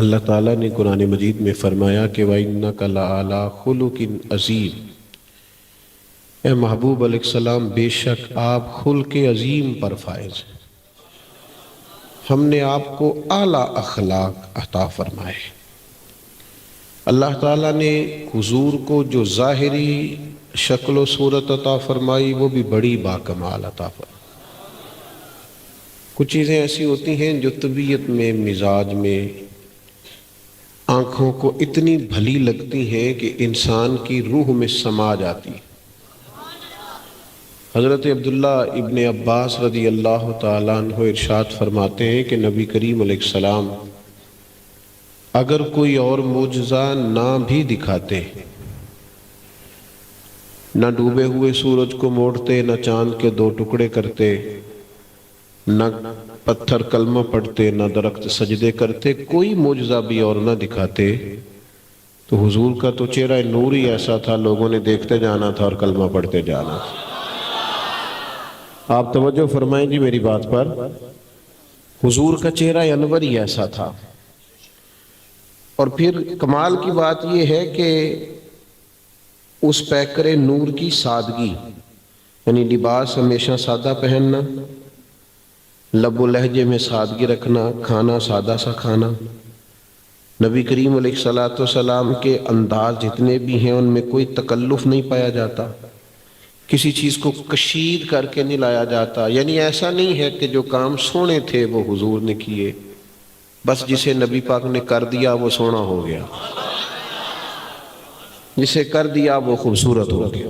اللہ تعالیٰ نے قرآن مجید میں فرمایا کہ وَإِنَّكَ لَعَلَىٰ خُلُقٍ عَظِيمٍ، اے محبوب علیہ السلام بے شک آپ خلق عظیم پر فائز ہیں، ہم نے آپ کو اعلیٰ اخلاق عطا فرمائے۔ اللہ تعالیٰ نے حضور کو جو ظاہری شکل و صورت عطا فرمائی وہ بھی بڑی باکمال عطا فرمائی۔ کچھ چیزیں ایسی ہوتی ہیں جو طبیعت میں، مزاج میں، آنکھوں کو اتنی بھلی لگتی ہیں کہ انسان کی روح میں سما جاتی۔ حضرت عبداللہ ابن عباس رضی اللہ تعالیٰ عنہ ارشاد فرماتے ہیں کہ نبی کریم علیہ السلام اگر کوئی اور معجزہ نہ بھی دکھاتے، نہ ڈوبے ہوئے سورج کو موڑتے، نہ چاند کے 2 ٹکڑے کرتے، نہ پتھر کلمہ پڑھتے، نہ درخت سجدے کرتے، کوئی معجزہ بھی اور نہ دکھاتے، تو حضور کا تو چہرہ نور ہی ایسا تھا، لوگوں نے دیکھتے جانا تھا اور کلمہ پڑھتے جانا تھا۔ آپ توجہ فرمائیں جی میری بات پر، حضور کا چہرہ انور ہی ایسا تھا۔ اور پھر کمال کی بات یہ ہے کہ اس پیکر نور کی سادگی، یعنی لباس ہمیشہ سادہ پہننا، لب و لہجے میں سادگی رکھنا، کھانا سادہ سا کھانا، نبی کریم علیہ السلام کے انداز جتنے بھی ہیں ان میں کوئی تکلف نہیں پایا جاتا، کسی چیز کو کشید کر کے نہیں لایا جاتا، یعنی ایسا نہیں ہے کہ جو کام سونے تھے وہ حضور نے کیے، بس جسے نبی پاک نے کر دیا وہ سونا ہو گیا، جسے کر دیا وہ خوبصورت ہو گیا۔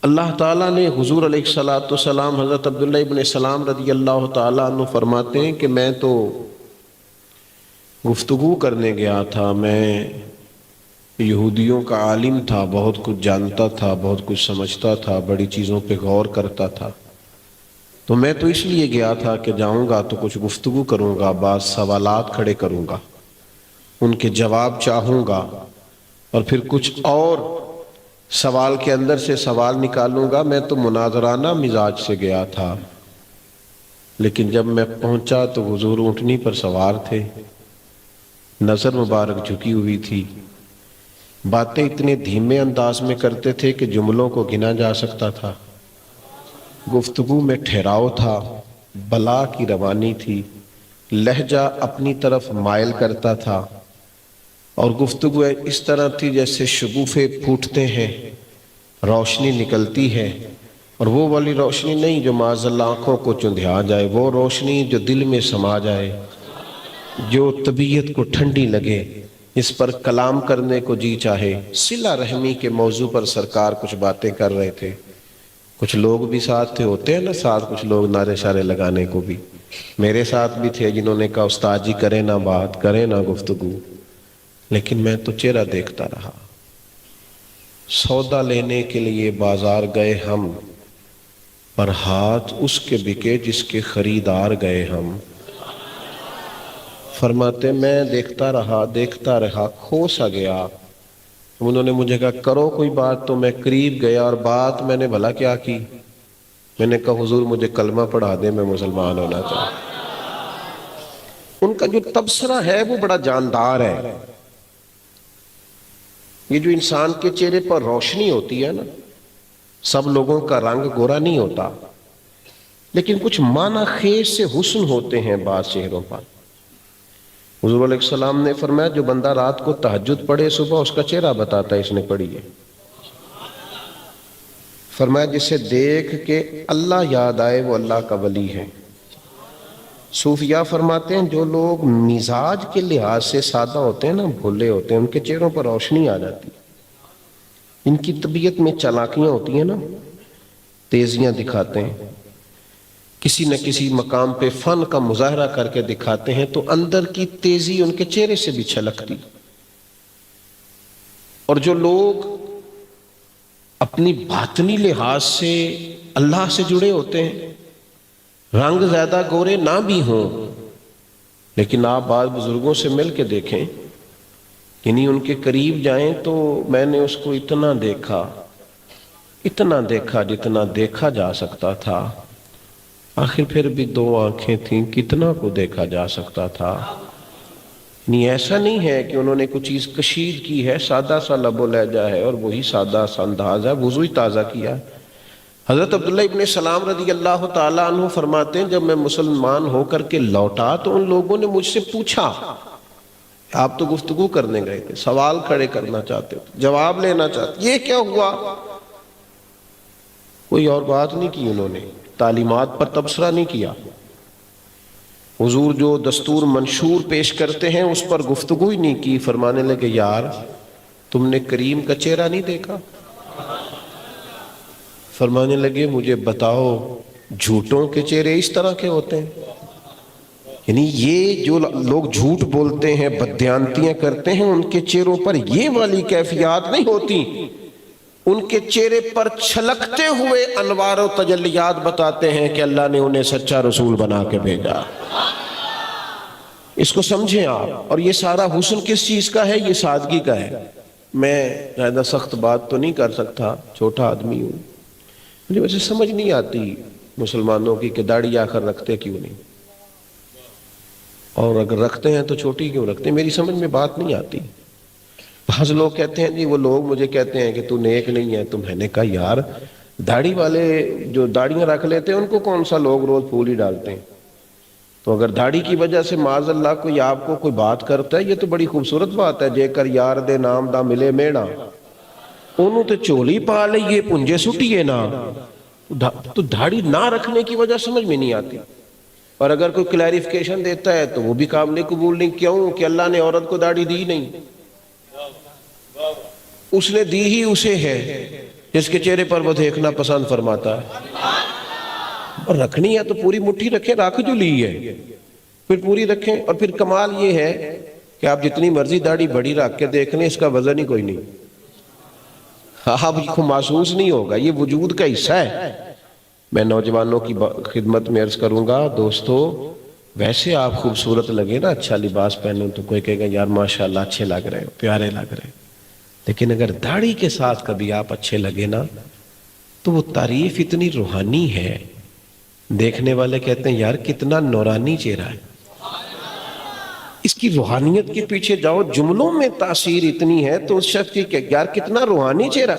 اللہ تعالیٰ نے حضور علیہ السلام، حضرت عبداللہ ابن سلام رضی اللہ تعالیٰ عنہ فرماتے ہیں کہ میں تو گفتگو کرنے گیا تھا، میں یہودیوں کا عالم تھا، بہت کچھ جانتا تھا، بہت کچھ سمجھتا تھا، بڑی چیزوں پہ غور کرتا تھا، تو میں تو اس لیے گیا تھا کہ جاؤں گا تو کچھ گفتگو کروں گا، بعض سوالات کھڑے کروں گا، ان کے جواب چاہوں گا، اور پھر کچھ اور سوال کے اندر سے سوال نکالوں گا۔ میں تو مناظرانہ مزاج سے گیا تھا، لیکن جب میں پہنچا تو حضور اونٹنی پر سوار تھے، نظر مبارک جھکی ہوئی تھی، باتیں اتنے دھیمے انداز میں کرتے تھے کہ جملوں کو گنا جا سکتا تھا، گفتگو میں ٹھہراؤ تھا، بلا کی روانی تھی، لہجہ اپنی طرف مائل کرتا تھا، اور گفتگو اس طرح تھی جیسے شگوفے پھوٹتے ہیں، روشنی نکلتی ہے، اور وہ والی روشنی نہیں جو معاذاللہ آنکھوں کو چندھیا جائے، وہ روشنی جو دل میں سما جائے، جو طبیعت کو ٹھنڈی لگے، اس پر کلام کرنے کو جی چاہے۔ صلہ رحمی کے موضوع پر سرکار کچھ باتیں کر رہے تھے، کچھ لوگ بھی ساتھ تھے، ہوتے ہیں نا ساتھ کچھ لوگ نعرے شارے لگانے کو بھی، میرے ساتھ بھی تھے جنہوں نے کہا استاد جی کریں نہ بات، کریں نہ گفتگو، لیکن میں تو چہرہ دیکھتا رہا۔ سودا لینے کے لیے بازار گئے ہم، پر ہاتھ اس کے بکے جس کے خریدار گئے ہم۔ فرماتے میں دیکھتا رہا، کھو سا گیا۔ انہوں نے مجھے کہا کرو کوئی بات، تو میں قریب گیا، اور بات میں نے بھلا کیا کی، میں نے کہا حضور مجھے کلمہ پڑھا دے، میں مسلمان ہونا چاہتا۔ ان کا جو تبصرہ ہے وہ بڑا جاندار ہے۔ یہ جو انسان کے چہرے پر روشنی ہوتی ہے نا، سب لوگوں کا رنگ گورا نہیں ہوتا، لیکن کچھ معنی خیز سے حسن ہوتے ہیں بعض چہروں پر۔ حضور علیہ السلام نے فرمایا جو بندہ رات کو تہجد پڑھے صبح اس کا چہرہ بتاتا ہے اس نے پڑھی ہے۔ فرمایا جسے دیکھ کے اللہ یاد آئے وہ اللہ کا ولی ہے۔ صوفیاء فرماتے ہیں جو لوگ مزاج کے لحاظ سے سادہ ہوتے ہیں نا، بھولے ہوتے ہیں، ان کے چہروں پر روشنی آ جاتی ہے، ان کی طبیعت میں چالاکیاں ہوتی ہیں نا، تیزیاں دکھاتے ہیں، کسی نہ کسی مقام پہ فن کا مظاہرہ کر کے دکھاتے ہیں، تو اندر کی تیزی ان کے چہرے سے بھی چھلکتی۔ اور جو لوگ اپنی باطنی لحاظ سے اللہ سے جڑے ہوتے ہیں، رنگ زیادہ گورے نہ بھی ہوں، لیکن آپ بعض بزرگوں سے مل کے دیکھیں، یعنی ان کے قریب جائیں تو میں نے اس کو اتنا دیکھا جتنا دیکھا جا سکتا تھا، آخر پھر بھی 2 آنکھیں تھیں، کتنا کو دیکھا جا سکتا تھا۔ نہیں ایسا نہیں ہے کہ انہوں نے کوئی چیز کشید کی ہے، سادہ سا لب و لہجہ ہے اور وہی سادہ سا انداز ہے، وضو ہی تازہ کیا۔ حضرت عبداللہ ابن سلام رضی اللہ تعالیٰ عنہ فرماتے ہیں جب میں مسلمان ہو کر کے لوٹا تو ان لوگوں نے مجھ سے پوچھا، آپ تو گفتگو کرنے گئے تھے، سوال کھڑے کرنا چاہتے تھے، جواب لینا چاہتے، یہ کیا ہوا؟ کوئی اور بات نہیں کی انہوں نے، تعلیمات پر تبصرہ نہیں کیا، حضور جو دستور منشور پیش کرتے ہیں اس پر گفتگو ہی نہیں کی۔ فرمانے لگے یار تم نے کریم کا چہرہ نہیں دیکھا؟ فرمانے لگے مجھے بتاؤ جھوٹوں کے چہرے اس طرح کے ہوتے ہیں؟ یعنی یہ جو لوگ جھوٹ بولتے ہیں، بددیانتیاں کرتے ہیں، ان کے چہروں پر یہ والی کیفیات نہیں ہوتی، ان کے چہرے پر چھلکتے ہوئے انوار و تجلیات بتاتے ہیں کہ اللہ نے انہیں سچا رسول بنا کے بھیجا۔ اس کو سمجھیں آپ۔ اور یہ سارا حسن کس چیز کا ہے؟ یہ سادگی کا ہے۔ میں زیادہ سخت بات تو نہیں کر سکتا، چھوٹا آدمی ہوں، مجھے ویسے سمجھ نہیں آتی مسلمانوں کی کہ داڑھی آخر رکھتے کیوں نہیں، اور اگر رکھتے ہیں تو چھوٹی کیوں رکھتے ہیں، میری سمجھ میں بات نہیں آتی۔ بعض لوگ کہتے ہیں جی وہ لوگ مجھے کہتے ہیں کہ تو نیک نہیں ہے، تو میں نے کہا یار داڑھی والے جو داڑیاں رکھ لیتے ہیں ان کو کون سا لوگ روز پھول ہی ڈالتے ہیں؟ تو اگر داڑھی کی وجہ سے معاذ اللہ کوئی آپ کو کوئی بات کرتا ہے یہ تو بڑی خوبصورت بات ہے۔ جے کر یار دے نام دا ملے میڑا انہوں تے چولی پا لئیے پنجے سٹیے نا۔ تو داڑھی نہ رکھنے کی وجہ سمجھ میں نہیں آتی، اور اگر کوئی کلیریفیکیشن دیتا ہے تو وہ بھی قابل قبول نہیں۔ کیوں کہ اللہ نے عورت کو داڑھی دی نہیں، اس نے دی ہی اسے ہے جس کے چہرے پر وہ دیکھنا پسند فرماتا ہے۔ اور رکھنی ہے تو پوری مٹھی رکھیں، رکھ جو لی ہے پھر پوری رکھیں۔ اور پھر کمال یہ ہے کہ آپ جتنی مرضی داڑھی بڑی رکھ کے دیکھ لیں اس کا وزن ہی کوئی نہیں، آپ کو محسوس نہیں ہوگا، یہ وجود کا حصہ ہے۔ میں نوجوانوں کی خدمت میں عرض کروں گا دوستو، ویسے آپ خوبصورت لگے نا، اچھا لباس پہنیں تو کوئی کہے گا یار ماشاءاللہ اچھے لگ رہے ہو، پیارے لگ رہے ہیں، لیکن اگر داڑھی کے ساتھ کبھی آپ اچھے لگے نا تو وہ تعریف اتنی روحانی ہے، دیکھنے والے کہتے ہیں یار کتنا نورانی چہرہ ہے۔ اس کی روحانیت کے پیچھے جاؤ، جملوں میں تاثیر اتنی ہے تو اس شخص کی کہ یار کتنا روحانی چہرہ۔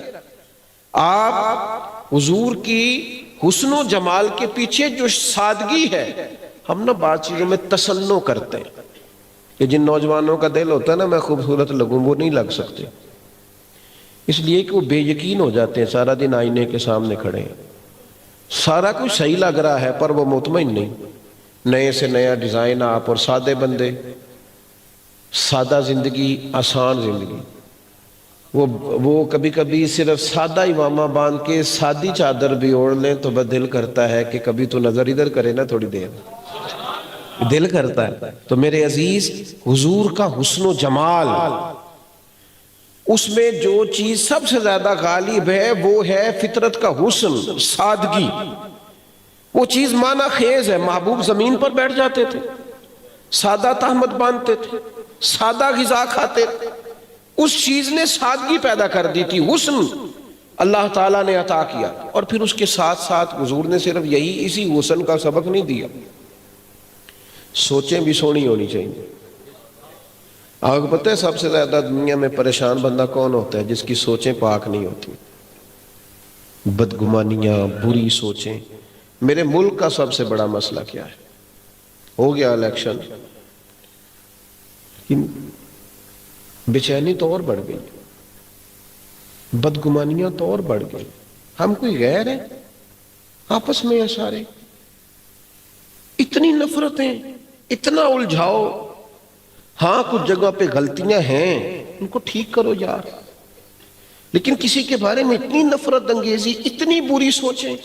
آپ حضور کی حسن و جمال کے پیچھے جو سادگی ہے، ہم نا بعض چیزوں میں تصنع کرتے ہیں کہ جن نوجوانوں کا دل ہوتا ہے نا میں خوبصورت لگوں، وہ نہیں لگ سکتے، اس لیے کہ وہ بے یقین ہو جاتے ہیں، سارا دن آئینے کے سامنے کھڑے ہیں، سارا کچھ صحیح لگ رہا ہے پر وہ مطمئن نہیں۔ نئے سے نیا ڈیزائن آپ، اور سادے بندے، سادہ زندگی آسان زندگی۔ وہ کبھی کبھی صرف سادہ امامہ باندھ کے سادی چادر بھی اوڑھ لیں تو بس دل کرتا ہے کہ کبھی تو نظر ادھر کرے نا تھوڑی دیر، دل کرتا ہے۔ تو میرے عزیز حضور کا حسن و جمال، اس میں جو چیز سب سے زیادہ غالب ہے وہ ہے فطرت کا حسن، سادگی۔ وہ چیز معنی خیز ہے۔ محبوب زمین پر بیٹھ جاتے تھے، سادہ تہمت باندھتے تھے، سادہ غذا کھاتے تھے، اس چیز نے سادگی پیدا کر دی تھی، حسن اللہ تعالیٰ نے عطا کیا۔ اور پھر اس کے ساتھ ساتھ حضور نے صرف اسی حسن کا سبق نہیں دیا، سوچیں بھی سونی ہونی چاہیے۔ آپ کو پتہ ہے سب سے زیادہ دنیا میں پریشان بندہ کون ہوتا ہے؟ جس کی سوچیں پاک نہیں ہوتی، بدگمانیاں، بری سوچیں۔ میرے ملک کا سب سے بڑا مسئلہ کیا ہے؟ ہو گیا الیکشن، بے چینی تو اور بڑھ گئی، بدگمانیاں تو اور بڑھ گئی۔ ہم کوئی غیر ہیں؟ آپس میں ہیں سارے، اتنی نفرتیں، اتنا الجھاؤ۔ ہاں کچھ جگہ پہ غلطیاں ہیں ان کو ٹھیک کرو یار، لیکن کسی کے بارے میں اتنی نفرت انگیزی، اتنی بری سوچیں۔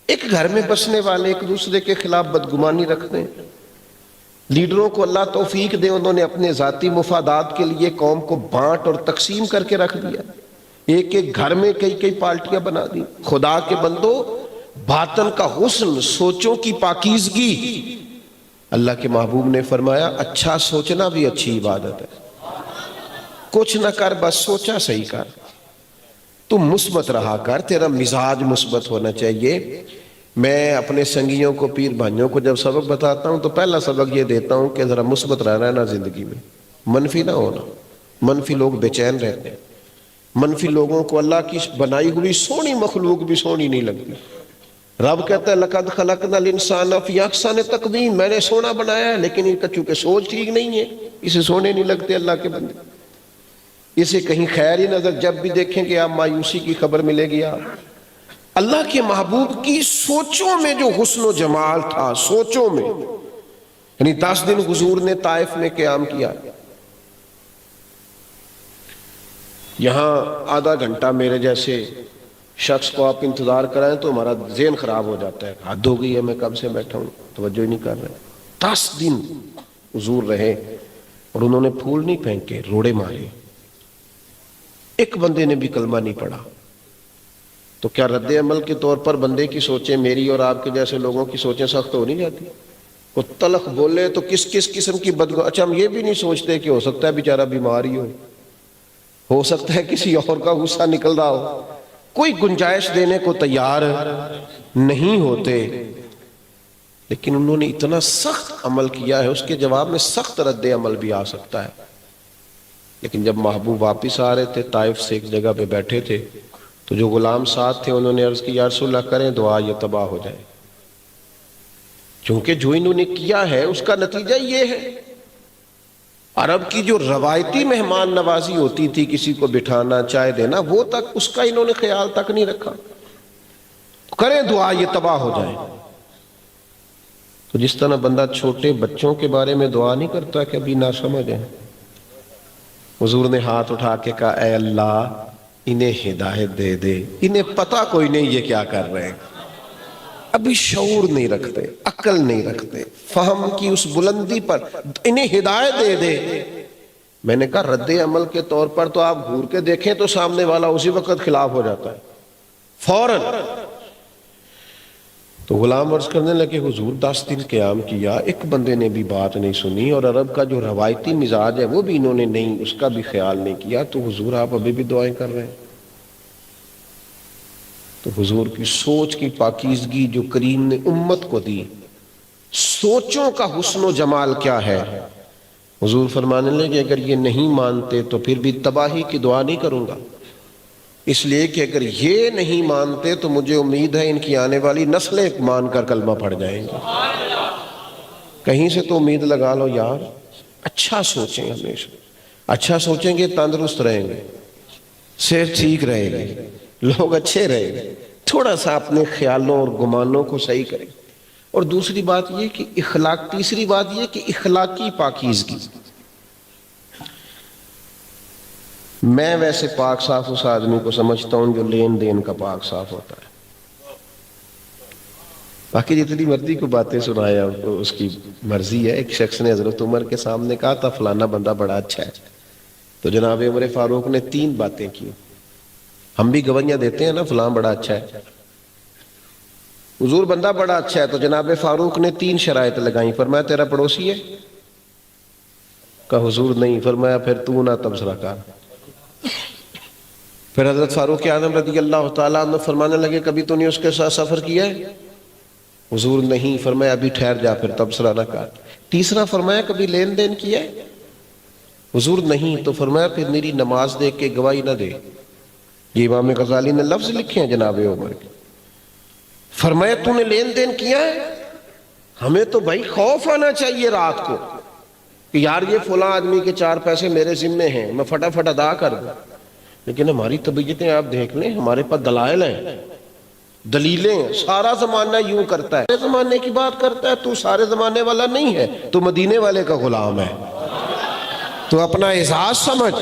ایک گھر میں بسنے والے ایک دوسرے کے خلاف بدگمانی رکھتے ہیں۔ لیڈروں کو اللہ توفیق دے، انہوں نے اپنے ذاتی مفادات کے لیے قوم کو بانٹ اور تقسیم کر کے رکھ دیا، ایک ایک گھر میں کئی کئی پارٹیاں بنا دی۔ خدا کے بندو، باطن کا حسن، سوچوں کی پاکیزگی، اللہ کے محبوب نے فرمایا اچھا سوچنا بھی اچھی عبادت ہے۔ کچھ نہ کر، بس سوچا صحیح کر، تم مثبت رہا کر، تیرا مزاج مثبت ہونا چاہیے۔ میں اپنے سنگیوں کو، پیر بھائیوں کو جب سبق بتاتا ہوں تو پہلا سبق یہ دیتا ہوں کہ ذرا مثبت رہنا ہے نا زندگی میں، منفی نہ ہونا۔ منفی لوگ بے چین رہتے ہیں، منفی لوگوں کو اللہ کی بنائی ہوئی سونی مخلوق بھی سونی نہیں لگتی۔ رب کہتا ہے لَقَدْ خَلَقْنَا الْإِنسَانَ فِي أَحْسَنِ تَقْوِيمٍ، میں نے سونا بنایا ہے، لیکن ان کا چونکہ سوچ ٹھیک نہیں ہے، اسے سونے نہیں لگتے اللہ کے بندے، اسے کہیں خیر ہی نظر، جب بھی دیکھیں کہ آپ مایوسی کی خبر ملے گی آپ۔ اللہ کے محبوب کی سوچوں میں جو حسن و جمال تھا، سوچوں میں، یعنی 10 دن حضور نے طائف میں قیام کیا، یہاں آدھا گھنٹہ میرے جیسے شخص کو آپ انتظار کرائیں تو ہمارا ذہن خراب ہو جاتا ہے، حد ہو گئی ہے، میں کب سے بیٹھا ہوں، توجہ ہی نہیں کر رہے۔ 10 دن حضور رہے اور انہوں نے پھول نہیں پھینکے، روڑے مارے، ایک بندے نے بھی کلمہ نہیں پڑھا۔ تو کیا رد عمل کے طور پر بندے کی سوچیں، میری اور آپ کے جیسے لوگوں کی سوچیں سخت ہو نہیں جاتی؟ وہ تلخ بولے تو کس کس قسم کی بدگو، اچھا ہم یہ بھی نہیں سوچتے کہ ہو سکتا ہے بیچارہ بیمار ہی ہو سکتا ہے کسی اور کا غصہ نکل رہا ہو، کوئی گنجائش دینے کو تیار نہیں ہوتے۔ لیکن انہوں نے اتنا سخت عمل کیا ہے، اس کے جواب میں سخت رد عمل بھی آ سکتا ہے۔ لیکن جب محبوب واپس آ رہے تھے، طائف سے ایک جگہ پہ بیٹھے تھے، تو جو غلام ساتھ تھے انہوں نے عرض کی یا رسول اللہ کریں دعا یہ تباہ ہو جائے، چونکہ جو انہوں نے کیا ہے اس کا نتیجہ یہ ہے۔ عرب کی جو روایتی مہمان نوازی ہوتی تھی، کسی کو بٹھانا، چائے دینا، وہ تک اس کا انہوں نے خیال تک نہیں رکھا، کریں دعا یہ تباہ ہو جائے۔ تو جس طرح بندہ چھوٹے بچوں کے بارے میں دعا نہیں کرتا کہ ابھی نہ سمجھ ہیں، حضور نے ہاتھ اٹھا کے کہا اے اللہ انہیں ہدایت دے دے، انہیں پتہ کوئی نہیں یہ کیا کر رہے ہیں، ابھی شعور نہیں رکھتے، عقل نہیں رکھتے، فہم کی اس بلندی پر، انہیں ہدایت دے دے۔ میں نے کہا رد عمل کے طور پر تو آپ گھور کے دیکھیں تو سامنے والا اسی وقت خلاف ہو جاتا ہے فوراً۔ تو غلام عرض کرنے لگے حضور 10 دن قیام کیا، ایک بندے نے بھی بات نہیں سنی، اور عرب کا جو روایتی مزاج ہے وہ بھی انہوں نے نہیں، اس کا بھی خیال نہیں کیا، تو حضور آپ ابھی بھی دعائیں کر رہے ہیں۔ تو حضور کی سوچ کی پاکیزگی جو کریم نے امت کو دی، سوچوں کا حسن و جمال کیا ہے۔ حضور فرمانے لگے اگر یہ نہیں مانتے تو پھر بھی تباہی کی دعا نہیں کروں گا، اس لیے کہ اگر یہ نہیں مانتے تو مجھے امید ہے ان کی آنے والی نسلیں مان کر کلمہ پڑھ جائیں گے۔ کہیں سے تو امید لگا لو یار، اچھا سوچیں، ہمیشہ اچھا سوچیں گے، تندرست رہیں گے، صحت ٹھیک رہے گی، لوگ اچھے رہیں گے، تھوڑا سا اپنے خیالوں اور گمانوں کو صحیح کریں۔ اور دوسری بات یہ کہ تیسری بات یہ کہ اخلاقی پاکیزگی، میں ویسے پاک صاف اس آدمی کو سمجھتا ہوں جو لین دین کا پاک صاف ہوتا ہے، باقی جتنی مرضی کو باتیں سنایا اس کی مرضی ہے۔ ایک شخص نے حضرت عمر کے سامنے کہا تھا فلانا بندہ بڑا اچھا ہے، تو جناب عمر فاروق نے 3 باتیں کی۔ ہم بھی گواہیاں دیتے ہیں نا فلاں بڑا اچھا ہے، حضور بندہ بڑا اچھا ہے، تو جناب فاروق نے 3 شرائط لگائیں، فرمایا تیرا پڑوسی ہے؟ کہا حضور نہیں، فرمایا پھر تو نہ تبصرہ کر۔ پھر حضرت فاروق اعظم رضی اللہ تعالیٰ عنہ فرمانے لگے کبھی تو نہیں اس کے ساتھ سفر کیا ہے؟ حضور نہیں، فرمایا ابھی ٹھہر جا پھر تبصرہ نہ کر۔ تیسرا فرمایا کبھی لین دین کیا ہے؟ حضور نہیں، تو فرمایا پھر میری نماز دیکھ کے گواہی نہ دے۔ یہ امام غزالی نے لفظ لکھے ہیں جناب عمر کے، فرمایا تو نے لین دین کیا ہے؟ ہمیں تو بھائی خوف آنا چاہیے رات کو کہ یار یہ فلاں آدمی کے 4 پیسے میرے ذمے ہیں، میں فٹافٹ ادا کر دوں، لیکن ہماری طبیعتیں آپ دیکھ لیں، ہمارے پاس دلائل ہیں، دلیلیں ہیں، سارا زمانہ یوں کرتا ہے، سارے زمانے کی بات کرتا ہے، تو سارے زمانے والا نہیں ہے، تو مدینے والے کا غلام ہے، تو اپنا اعزاز سمجھ،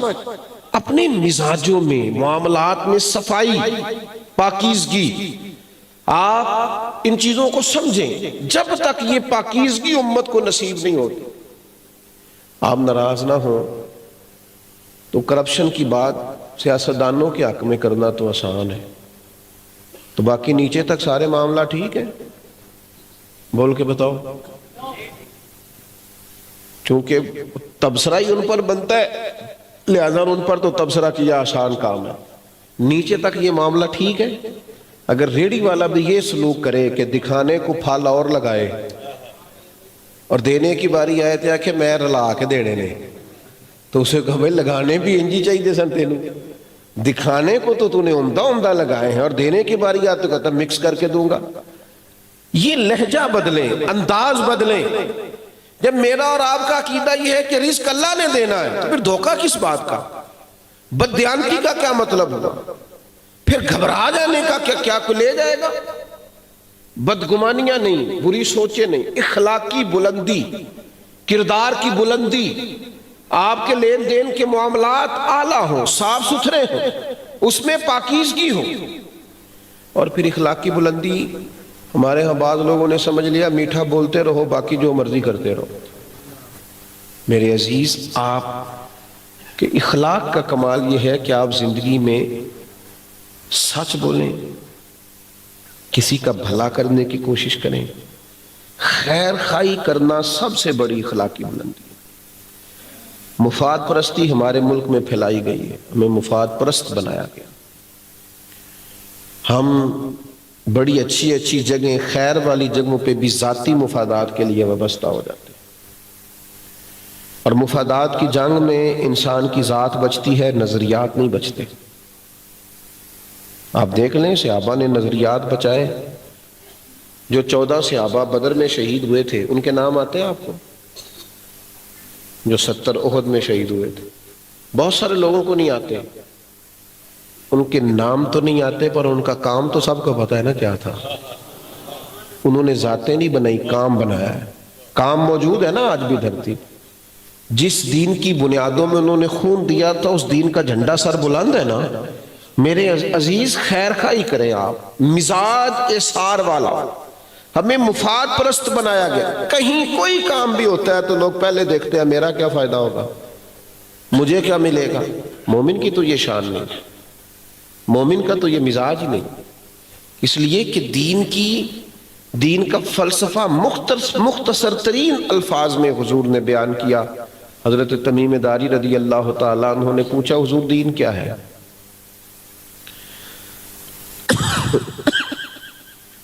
اپنے مزاجوں میں، معاملات میں صفائی، پاکیزگی، آپ ان چیزوں کو سمجھیں۔ جب تک یہ پاکیزگی امت کو نصیب نہیں ہوتی، آپ ناراض نہ ہوں تو کرپشن کی بات سیاستدانوں کے حق میں کرنا تو آسان ہے، تو باقی نیچے تک سارے معاملہ ٹھیک ہے؟ بول کے بتاؤ، چونکہ تبصرہ ہی ان پر بنتا ہے، لہذا ان پر تو تبصرہ کیا آسان کام ہے۔ نیچے تک یہ معاملہ ٹھیک ہے؟ اگر ریڑھی والا بھی یہ سلوک کرے کہ دکھانے کو پھل اور لگائے اور دینے کی باری آئے تو کہ میں رلا کے دینے نے، تو اسے کہو بھائی لگانے بھی انجی چاہیے سن تینوں، دکھانے کو تو نے عمدہ لگائے ہیں اور دینے کی باری آئے تو کہتا مکس کر کے دوں گا۔ یہ لہجہ بدلیں، انداز بدلیں۔ جب میرا اور آپ کا عقیدہ یہ ہے کہ رزق اللہ نے دینا ہے تو پھر دھوکہ کس بات کا؟ بددیانتی کا کیا مطلب ہوا؟ پھر گھبرا جانے کا کیا کوئی لے جائے گا؟ بدگمانیاں نہیں، بری سوچیں نہیں، اخلاقی بلندی، کردار کی بلندی، آپ کے لین دین کے معاملات اعلیٰ ہوں، صاف ستھرے ہوں، اس میں پاکیزگی ہو۔ اور پھر اخلاقی بلندی ہمارے ہاں بعض لوگوں نے سمجھ لیا میٹھا بولتے رہو باقی جو مرضی کرتے رہو۔ میرے عزیز، آپ کے اخلاق کا کمال یہ ہے کہ آپ زندگی میں سچ بولیں، کسی کا بھلا کرنے کی کوشش کریں، خیر خواہی کرنا سب سے بڑی اخلاقی بلندی ہے۔ مفاد پرستی ہمارے ملک میں پھیلائی گئی ہے، ہمیں مفاد پرست بنایا گیا۔ ہم بڑی اچھی جگہیں، خیر والی جگہوں پہ بھی ذاتی مفادات کے لیے وابستہ ہو جاتے ہیں، اور مفادات کی جنگ میں انسان کی ذات بچتی ہے، نظریات نہیں بچتے۔ آپ دیکھ لیں صحابہ نے نظریات بچائے، جو 14 صحابہ بدر میں شہید ہوئے تھے ان کے نام آتے ہیں آپ کو؟ جو 70 احد میں شہید ہوئے تھے، بہت سارے لوگوں کو نہیں آتے، ان کے نام تو نہیں آتے پر ان کا کام تو سب کو پتا ہے نا کیا تھا۔ انہوں نے ذاتیں نہیں بنائی، کام بنایا ہے۔ کام موجود ہے نا آج بھی دھرتی، جس دین کی بنیادوں میں انہوں نے خون دیا تھا اس دین کا جھنڈا سر بلند ہے نا۔ میرے عزیز، خیر خواہی کریں آپ، مزاج اثار والا۔ ہمیں مفاد پرست بنایا گیا، کہیں کوئی کام بھی ہوتا ہے تو لوگ پہلے دیکھتے ہیں میرا کیا فائدہ ہوگا، مجھے کیا ملے گا۔ مومن کی تو یہ شان نہیں، مومن کا تو یہ مزاج ہی نہیں۔ اس لیے کہ دین کا فلسفہ مختصر ترین الفاظ میں حضور نے بیان کیا۔ حضرت تمیم داری رضی اللہ تعالیٰ عنہ نے پوچھا حضور دین کیا ہے؟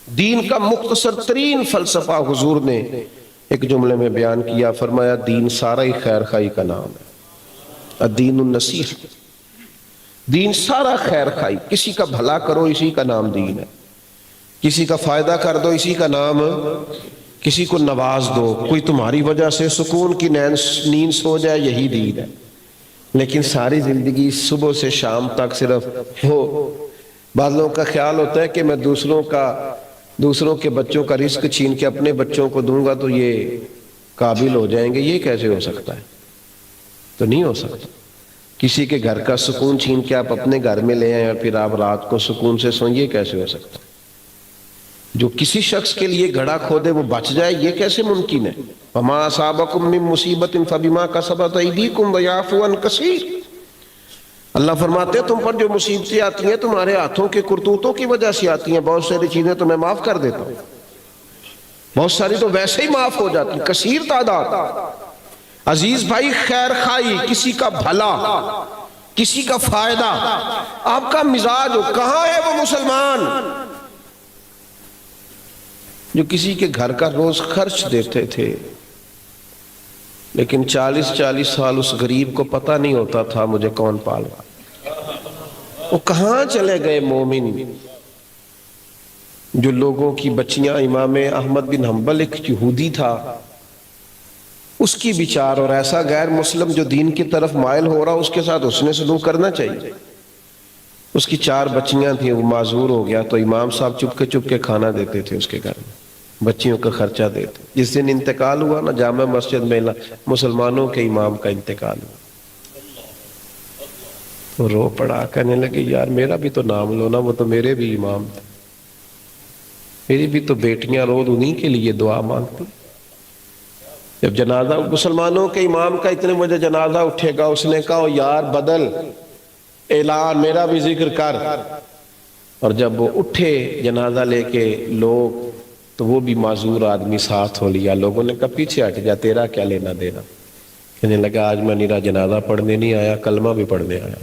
دین کا مختصر ترین فلسفہ حضور نے ایک جملے میں بیان کیا، فرمایا دین سارا ہی خیر خواہی کا نام ہے۔ الدین النصیحہ، دین سارا خیر خواہی، کسی کا بھلا کرو اسی کا نام دین ہے، کسی کا فائدہ کر دو اسی کا نام، کسی کو نواز دو، کوئی تمہاری وجہ سے سکون کی نیند سو جائے، یہی دین ہے۔ لیکن ساری زندگی صبح سے شام تک صرف بعض لوگوں کا خیال ہوتا ہے کہ میں دوسروں کے بچوں کا رزق چھین کے اپنے بچوں کو دوں گا تو یہ قابل ہو جائیں گے۔ یہ کیسے ہو سکتا ہے؟ تو نہیں ہو سکتا۔ کسی کے گھر کا سکون چھین کے آپ اپنے گھر میں لے آئیں اور پھر آپ رات کو سکون سے سوئیں، یہ کیسے ہو سکتا ہے؟ جو کسی شخص کے لیے گھڑا کھودے وہ بچ جائے، یہ کیسے ممکن ہے؟ وَمَا أَصَابَكُم مِّن مُّصِيبَةٍ فَبِمَا كَسَبَتْ أَيْدِيكُمْ وَيَعْفُو عَن كَثِيرٍ۔ اللہ فرماتے ہیں تم پر جو مصیبتیں آتی ہیں تمہارے ہاتھوں کے کرتوتوں کی وجہ سے آتی ہیں، بہت ساری چیزیں تو میں معاف کر دیتا ہوں، بہت ساری تو ویسے ہی معاف ہو جاتی ہیں، کثیر تعداد۔ عزیز بھائی، خیر خواہی، کسی کا بھلا، کسی کا فائدہ آپ کا مزاج ہو۔ کہاں ہے وہ مسلمان جو کسی کے گھر کا روز خرچ دیتے تھے لیکن 40 سال اس غریب کو پتہ نہیں ہوتا تھا مجھے کون پال رہا؟ وہ کہاں چلے گئے مومن جو لوگوں کی بچیاں؟ امام احمد بن حنبل ایک یہودی تھا، اس کی بچار اور ایسا غیر مسلم جو دین کی طرف مائل ہو رہا، اس کے ساتھ حسن سلوک کرنا چاہیے۔ اس کی 4 بچیاں تھیں، وہ معذور ہو گیا تو امام صاحب چپ کے کھانا دیتے تھے اس کے گھر میں، بچیوں کا خرچہ دیتے۔ جس دن انتقال ہوا نا، جامع مسجد میں مسلمانوں کے امام کا انتقال ہوا، وہ رو پڑا، کہنے لگے یار میرا بھی تو نام لو نا، وہ تو میرے بھی امام تھے، میری بھی تو بیٹیاں روز انہی کے لیے دعا مانگتی۔ جب جنازہ مسلمانوں کے امام کا اتنے بجے جنازہ اٹھے گا، اس نے کہا یار بدل اعلان، میرا بھی ذکر کر۔ اور جب وہ اٹھے جنازہ لے کے لوگ، تو وہ بھی معذور آدمی ساتھ ہو لیا۔ لوگوں نے کہا پیچھے ہٹ جا، تیرا کیا لینا دینا؟ کہنے لگا آج میں نیرا جنازہ پڑھنے نہیں آیا، کلمہ بھی پڑھنے آیا۔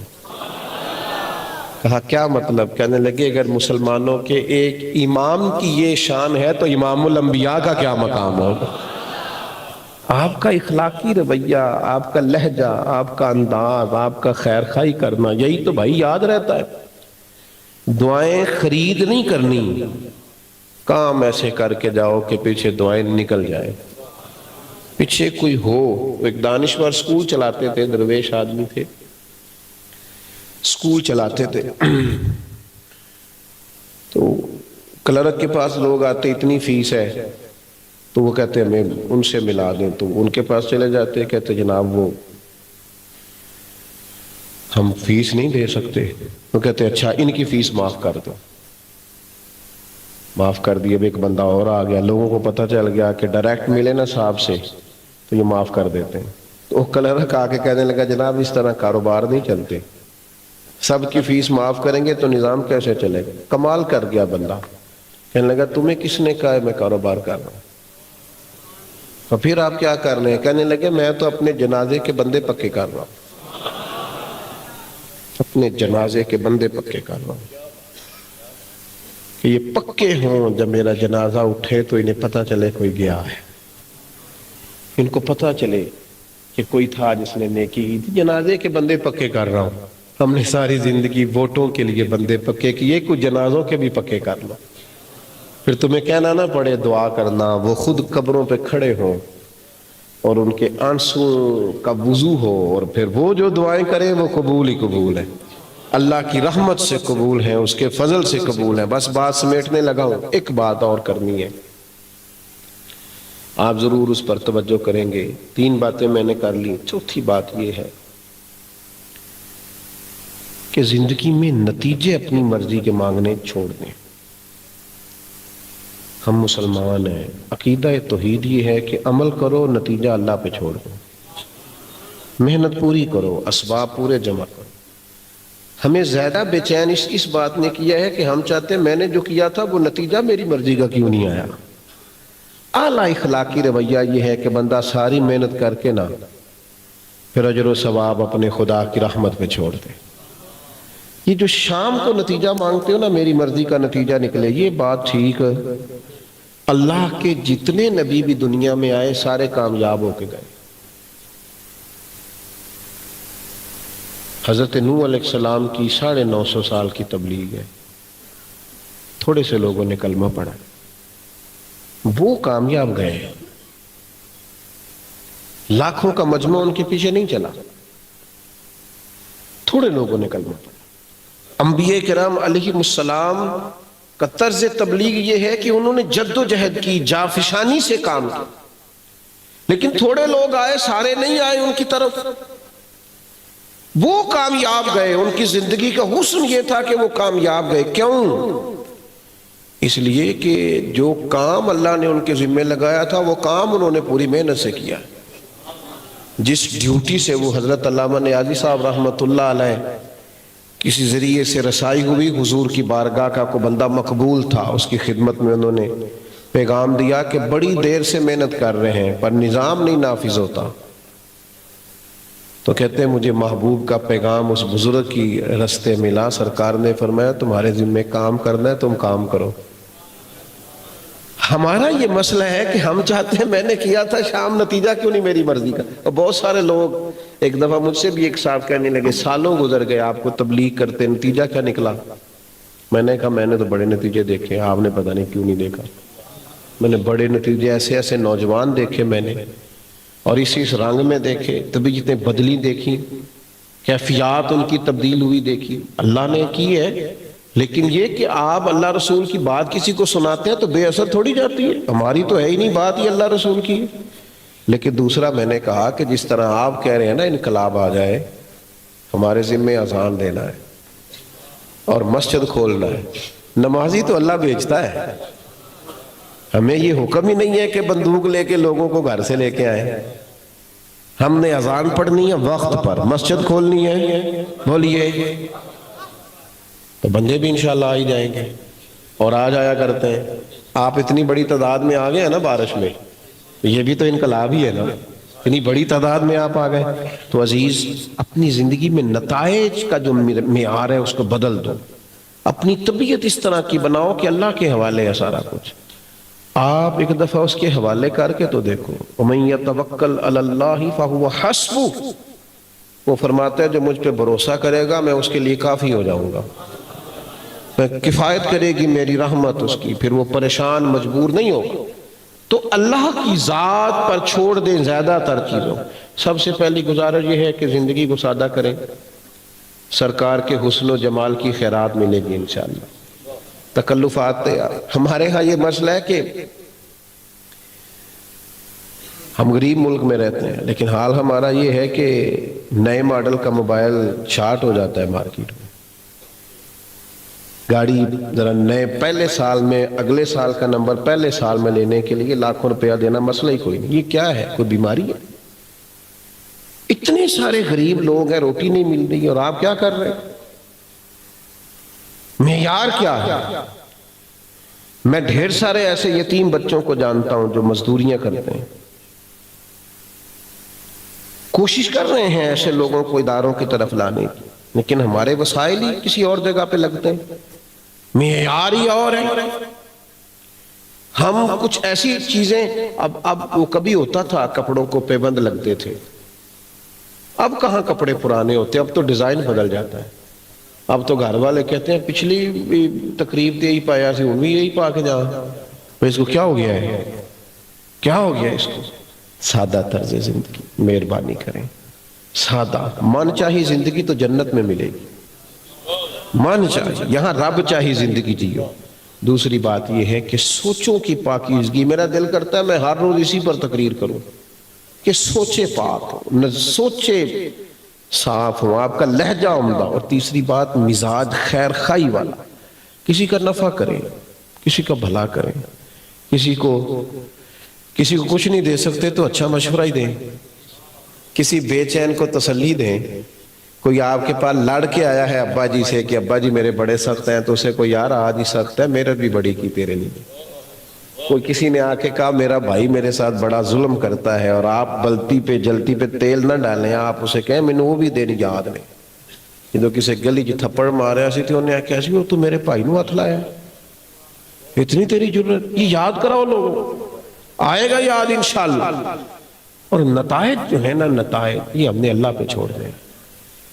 کہا کیا مطلب؟ کہنے لگے اگر مسلمانوں کے ایک امام کی یہ شان ہے تو امام الانبیاء کا کیا مقام ہوگا؟ آپ کا اخلاقی رویہ، آپ کا لہجہ، آپ کا انداز، آپ کا خیر خواہی کرنا، یہی تو بھائی یاد رہتا ہے۔ دعائیں خرید نہیں کرنی، کام ایسے کر کے جاؤ کہ پیچھے دعائیں نکل جائیں۔ پیچھے کوئی ہو۔ ایک دانشور سکول چلاتے تھے، درویش آدمی تھے، سکول چلاتے تھے، تو کلرک کے پاس لوگ آتے، اتنی فیس ہے، تو وہ کہتے ہمیں ان سے ملا دیں، تو ان کے پاس چلے جاتے، کہتے جناب وہ ہم فیس نہیں دے سکتے۔ وہ کہتے اچھا ان کی فیس معاف کر دو۔ معاف کر دیے۔ اب ایک بندہ اور آ گیا، لوگوں کو پتہ چل گیا کہ ڈائریکٹ ملے نا صاحب سے تو یہ معاف کر دیتے ہیں۔ تو وہ کلرک آ کے کہنے لگا جناب اس طرح کاروبار نہیں چلتے، سب کی فیس معاف کریں گے تو نظام کیسے چلے گا؟ کمال کر گیا بندہ، کہنے لگا تمہیں کس نے کہا ہے میں کاروبار کر رہا ہوں؟ تو پھر آپ کیا کر رہے ہیں؟ کہنے لگے میں تو اپنے جنازے کے بندے پکے کر رہا ہوں، اپنے جنازے کے بندے پکے کر رہا ہوں کہ یہ پکے ہوں، جب میرا جنازہ اٹھے تو انہیں پتہ چلے کوئی گیا ہے، ان کو پتہ چلے کہ کوئی تھا جس نے نیکی کی تھی۔ جنازے کے بندے پکے کر رہا ہوں۔ ہم نے ساری زندگی ووٹوں کے لیے بندے پکے کیے، کچھ جنازوں کے بھی پکے کر لو، پھر تمہیں کہنا نہ پڑے دعا کرنا، وہ خود قبروں پہ کھڑے ہوں اور ان کے آنسو کا وضو ہو، اور پھر وہ جو دعائیں کریں وہ قبول ہی قبول ہے، اللہ کی رحمت سے قبول ہیں، اس کے فضل سے قبول ہیں۔ بس بات سمیٹنے لگا ہوں، ایک بات اور کرنی ہے، آپ ضرور اس پر توجہ کریں گے۔ 3 باتیں میں نے کر لی، چوتھی بات یہ ہے کہ زندگی میں نتیجے اپنی مرضی کے مانگنے چھوڑ دیں۔ ہم مسلمان ہیں، عقیدہ توحید یہ ہے کہ عمل کرو، نتیجہ اللہ پہ چھوڑ دو، محنت پوری کرو، اسباب پورے جمع کرو۔ ہمیں زیادہ بے چین اس بات نے کیا ہے کہ ہم چاہتے ہیں میں نے جو کیا تھا وہ نتیجہ میری مرضی کا کیوں نہیں آیا۔ اعلیٰ اخلاقی رویہ یہ ہے کہ بندہ ساری محنت کر کے نہ پھر اجر و ثواب اپنے خدا کی رحمت پہ چھوڑ دے۔ یہ جو شام کو نتیجہ مانگتے ہو نا میری مرضی کا نتیجہ نکلے، یہ بات ٹھیک ہے، اللہ کے جتنے نبی بھی دنیا میں آئے سارے کامیاب ہو کے گئے۔ حضرت نوح علیہ السلام کی 950 سال کی تبلیغ ہے، تھوڑے سے لوگوں نے کلمہ پڑھا، وہ کامیاب گئے، لاکھوں کا مجمع ان کے پیچھے نہیں چلا، تھوڑے لوگوں نے کلمہ پڑھا۔ انبیاء کرام علیہ السلام کا طرز تبلیغ یہ ہے کہ انہوں نے جد و جہد کی، جافشانی سے کام کیا، لیکن تھوڑے لوگ آئے، سارے نہیں آئے ان کی طرف، وہ کامیاب گئے۔ ان کی زندگی کا حسن یہ تھا کہ وہ کامیاب گئے۔ کیوں؟ اس لیے کہ جو کام اللہ نے ان کے ذمہ لگایا تھا وہ کام انہوں نے پوری محنت سے کیا۔ جس ڈیوٹی سے وہ حضرت علامہ نیازی صاحب رحمۃ اللہ علیہ کسی ذریعے سے رسائی ہوئی، حضور کی بارگاہ کا کوئی بندہ مقبول تھا، اس کی خدمت میں انہوں نے پیغام دیا کہ بڑی دیر سے محنت کر رہے ہیں پر نظام نہیں نافذ ہوتا، تو کہتے ہیں مجھے محبوب کا پیغام اس بزرگ کی رستے ملا، سرکار نے فرمایا تمہارے ذمہ کام کرنا ہے، تم کام کرو۔ ہمارا یہ مسئلہ ہے کہ ہم چاہتے ہیں میں نے کیا تھا، شام نتیجہ کیوں نہیں میری مرضی کا۔ اور بہت سارے لوگ، ایک دفعہ مجھ سے بھی ایک صاحب کہنے لگے سالوں گزر گئے آپ کو تبلیغ کرتے، نتیجہ کیا نکلا؟ میں نے کہا میں نے تو بڑے نتیجے دیکھے، آپ نے پتہ نہیں کیوں نہیں دیکھا۔ میں نے بڑے نتیجے، ایسے ایسے نوجوان دیکھے میں نے، اور اس رنگ میں دیکھے، طبیعتیں بدلی دیکھی، کیفیات ان کی تبدیل ہوئی دیکھی، اللہ نے کی ہے۔ لیکن یہ کہ آپ اللہ رسول کی بات کسی کو سناتے ہیں تو بے اثر تھوڑی جاتی ہے، ہماری تو ہے ہی نہیں بات، یہ اللہ رسول کی ہے۔ لیکن دوسرا میں نے کہا کہ جس طرح آپ کہہ رہے ہیں نا انقلاب آ جائے، ہمارے ذمہ اذان دینا ہے اور مسجد کھولنا ہے، نمازی تو اللہ بھیجتا ہے، ہمیں یہ حکم ہی نہیں ہے کہ بندوق لے کے لوگوں کو گھر سے لے کے آئے۔ ہم نے اذان پڑھنی ہے وقت پر، مسجد کھولنی ہے، بولیے تو بندے بھی انشاءاللہ آ ہی جائیں گے، اور آ جایا کرتے ہیں۔ آپ اتنی بڑی تعداد میں آ گئے ہیں نا بارش میں، یہ بھی تو انقلاب ہی ہے نا۔ اتنی بڑی تعداد میں آپ آ گئے. تو عزیز اپنی زندگی میں نتائج کا جو معیار ہے اس کو بدل دو. اپنی طبیعت اس طرح کی بناؤ کہ اللہ کے حوالے ہے سارا کچھ. آپ ایک دفعہ اس کے حوالے کر کے تو دیکھو. وَمَن يَتَوَكَّلْ عَلَى اللَّهِ فَهُوَ حَسْبُهُ. وہ فرماتا ہے جو مجھ پہ بھروسہ کرے گا میں اس کے لیے کافی ہو جاؤں گا. کفایت کرے گی میری رحمت اس کی، پھر وہ پریشان مجبور نہیں ہوگا. تو اللہ کی ذات پر چھوڑ دیں زیادہ تر چیزوں. سب سے پہلی گزارش یہ ہے کہ زندگی کو سادہ کریں. سرکار کے حسن و جمال کی خیرات ملے گی انشاءاللہ. تکلفات ہمارے ہاں یہ مسئلہ ہے کہ ہم غریب ملک میں رہتے ہیں، لیکن حال ہمارا یہ ہے کہ نئے ماڈل کا موبائل شارٹ ہو جاتا ہے مارکیٹ میں. گاڑی ذرا نئے پہلے سال میں اگلے سال کا نمبر پہلے سال میں لینے کے لیے لاکھوں روپیہ دینا مسئلہ ہی کوئی نہیں. یہ کیا ہے؟ کوئی بیماری ہے؟ اتنے سارے غریب لوگ ہیں، روٹی نہیں مل رہی اور آپ کیا کر رہے ہیں؟ معیار کیا ہے؟ میں ڈھیر سارے ایسے یتیم بچوں کو جانتا ہوں جو مزدوریاں کرتے ہیں. کوشش کر رہے ہیں ایسے لوگوں کو اداروں کی طرف لانے کی، لیکن ہمارے وسائل ہی کسی اور جگہ پہ لگتے ہیں، معیار ہی اور ہے. ہم کچھ ایسی چیزیں اب وہ کبھی ہوتا تھا کپڑوں کو پیبند لگتے تھے، اب کہاں کپڑے پرانے ہوتے، اب تو ڈیزائن بدل جاتا ہے. اب تو گھر والے کہتے ہیں پچھلی تقریب تے یہی پایا سی ہوں بھی یہی پا کے جا. اس کو کیا ہو گیا ہے؟ کیا ہو گیا اس کو؟ سادہ طرز زندگی مہربانی کریں. سادہ من چاہی زندگی تو جنت میں ملے گی. من چاہیے، یہاں رب چاہی زندگی جیو. دوسری بات یہ ہے کہ سوچوں کی پاکیزگی. میرا دل کرتا ہے میں ہر روز اسی پر تقریر کروں کہ سوچے پاک ہو، سوچے صاف ہو، آپ کا لہجہ عمدہ. اور تیسری بات مزاج خیر خواہی والا. کسی کا نفع کریں، کسی کا بھلا کریں. کسی کو کچھ نہیں دے سکتے تو اچھا مشورہ ہی دیں. کسی بے چین کو تسلی دیں. کوئی آپ کے پاس لڑ کے آیا ہے ابا جی سے کہ ابا جی میرے بڑے سخت ہیں، تو اسے کوئی یار آج ہی سخت ہے، میرے بھی بڑی کی تیرے نہیں. کوئی کسی نے آ کے کہا میرا بھائی میرے ساتھ بڑا ظلم کرتا ہے، اور آپ بلتی پہ جلتی پہ تیل نہ ڈالیں. آپ اسے کہیں میں نے وہ بھی دین یاد نہیں. جدو کسی گلی جی تھپڑ ماریا سی تھی انہیں کہا سی وہ تو میرے بھائی نو ہاتھ لایا، اتنی تیری ضرورت. یہ یاد کراؤ لوگوں، آئے گا یاد انشاءاللہ. اور نتائج جو ہے نا، نتائج یہ ہم نے اللہ پہ چھوڑ دیں.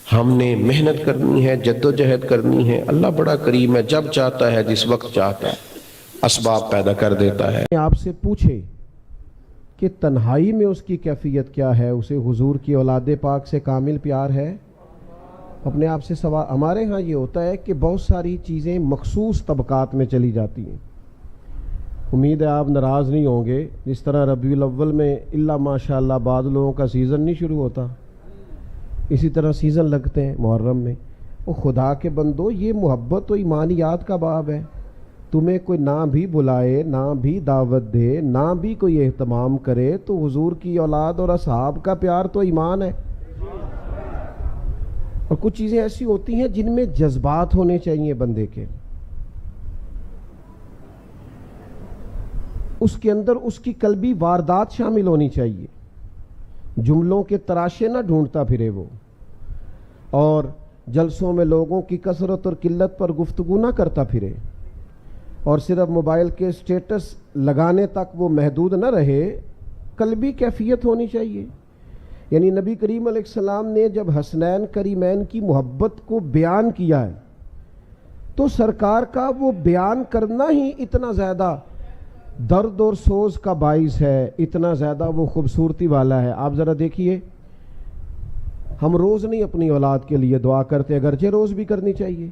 ہم نے محنت کرنی ہے، جد و جہد کرنی ہے. اللہ بڑا کریم ہے، جب چاہتا ہے جس وقت چاہتا ہے اسباب پیدا کر دیتا ہے. آپ سے پوچھے کہ تنہائی میں اس کی کیفیت کیا ہے، اسے حضور کی اولاد پاک سے کامل پیار ہے. اپنے آپ سے سوال. ہمارے ہاں یہ ہوتا ہے کہ بہت ساری چیزیں مخصوص طبقات میں چلی جاتی ہیں. امید ہے آپ ناراض نہیں ہوں گے. جس طرح ربیع الاول میں الا ماشاءاللہ بعض لوگوں کا سیزن نہیں شروع ہوتا، اسی طرح سیزن لگتے ہیں محرم میں. وہ خدا کے بندو، یہ محبت و ایمانیات کا باب ہے. تمہیں کوئی نہ بھی بلائے، نہ بھی دعوت دے، نہ بھی کوئی اہتمام کرے، تو حضور کی اولاد اور اصحاب کا پیار تو ایمان ہے. اور کچھ چیزیں ایسی ہوتی ہیں جن میں جذبات ہونے چاہیے بندے کے. اس کے اندر اس کی قلبی واردات شامل ہونی چاہیے. جملوں کے تراشے نہ ڈھونڈتا پھرے وہ، اور جلسوں میں لوگوں کی کثرت اور قلت پر گفتگو نہ کرتا پھرے، اور صرف موبائل کے سٹیٹس لگانے تک وہ محدود نہ رہے. قلبی کیفیت ہونی چاہیے. یعنی نبی کریم علیہ السلام نے جب حسنین کریمین کی محبت کو بیان کیا ہے تو سرکار کا وہ بیان کرنا ہی اتنا زیادہ درد اور سوز کا باعث ہے، اتنا زیادہ وہ خوبصورتی والا ہے. آپ ذرا دیکھیے، ہم روز نہیں اپنی اولاد کے لیے دعا کرتے، اگرچہ روز بھی کرنی چاہیے،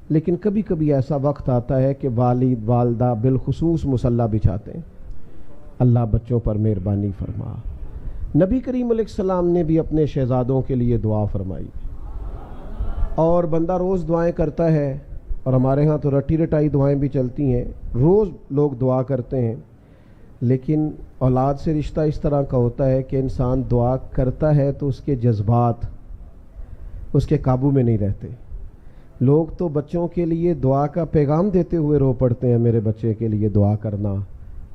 لیکن کبھی کبھی ایسا وقت آتا ہے کہ والد والدہ بالخصوص مصلی بچھاتے ہیں. اللہ بچوں پر مہربانی فرما. نبی کریم علیہ السلام نے بھی اپنے شہزادوں کے لیے دعا فرمائی، اور بندہ روز دعائیں کرتا ہے. اور ہمارے ہاں تو رٹی رٹائی دعائیں بھی چلتی ہیں، روز لوگ دعا کرتے ہیں. لیکن اولاد سے رشتہ اس طرح کا ہوتا ہے کہ انسان دعا کرتا ہے تو اس کے جذبات اس کے قابو میں نہیں رہتے. لوگ تو بچوں کے لیے دعا کا پیغام دیتے ہوئے رو پڑتے ہیں، میرے بچے کے لیے دعا کرنا.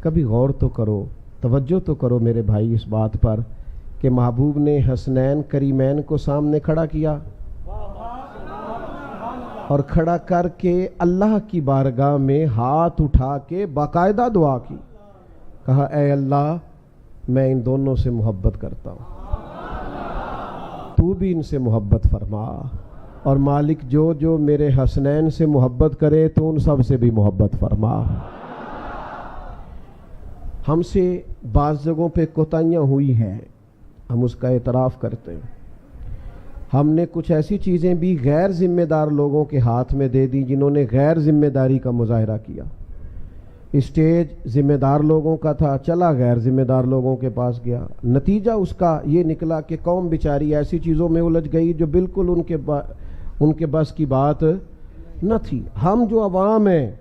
کبھی غور تو کرو، توجہ تو کرو میرے بھائی اس بات پر کہ محبوب نے حسنین کریمین کو سامنے کھڑا کیا اور کھڑا کر کے اللہ کی بارگاہ میں ہاتھ اٹھا کے باقاعدہ دعا کی، کہا اے اللہ میں ان دونوں سے محبت کرتا ہوں، تو بھی ان سے محبت فرما، اور مالک جو جو میرے حسنین سے محبت کرے تو ان سب سے بھی محبت فرما۔ ہم سے بعض جگہوں پہ کوتاہیاں ہوئی ہیں، ہم اس کا اعتراف کرتے ہیں۔ ہم نے کچھ ایسی چیزیں بھی غیر ذمہ دار لوگوں کے ہاتھ میں دے دی جنہوں نے غیر ذمہ داری کا مظاہرہ کیا۔ اسٹیج ذمہ دار لوگوں کا تھا، چلا غیر ذمہ دار لوگوں کے پاس گیا، نتیجہ اس کا یہ نکلا کہ قوم بیچاری ایسی چیزوں میں الجھ گئی جو بالکل ان کے بس کی بات نہ تھی۔ ہم جو عوام ہیں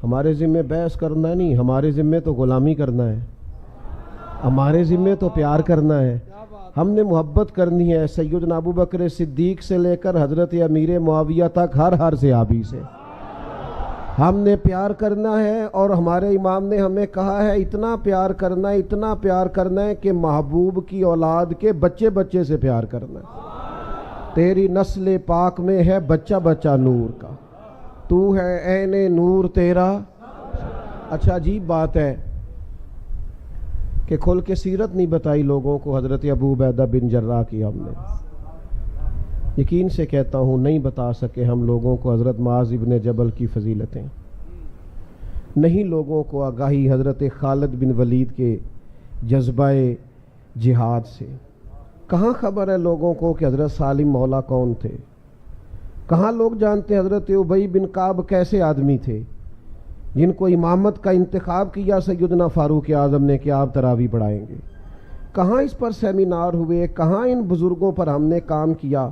ہمارے ذمہ بحث کرنا نہیں، ہمارے ذمہ تو غلامی کرنا ہے، ہمارے ذمہ تو پیار کرنا ہے۔ ہم نے محبت کرنی ہے سیدنا ابو بکر صدیق سے لے کر حضرت امیر معاویہ تک، ہر صحابی سے ہم نے پیار کرنا ہے، اور ہمارے امام نے ہمیں کہا ہے اتنا پیار کرنا ہے، اتنا پیار کرنا ہے کہ محبوب کی اولاد کے بچے بچے سے پیار کرنا ہے۔ تیری نسل پاک میں ہے بچہ بچہ نور کا، تو ہے عین نور تیرا۔ اچھا عجیب بات ہے کہ کھول کے سیرت نہیں بتائی لوگوں کو حضرت ابو عبیدہ بن جراح کی۔ ہم نے یقین سے کہتا ہوں نہیں بتا سکے ہم لوگوں کو حضرت معاذ ابن جبل کی فضیلتیں، نہیں لوگوں کو آگاہی حضرت خالد بن ولید کے جذبہ جہاد سے۔ کہاں خبر ہے لوگوں کو کہ حضرت سالم مولا کون تھے؟ کہاں لوگ جانتے ہیں حضرت ابی بن کعب کیسے آدمی تھے جن کو امامت کا انتخاب کیا سیدنا فاروق اعظم نے کہ آپ تراویح پڑھائیں گے؟ کہاں اس پر سیمینار ہوئے؟ کہاں ان بزرگوں پر ہم نے کام کیا؟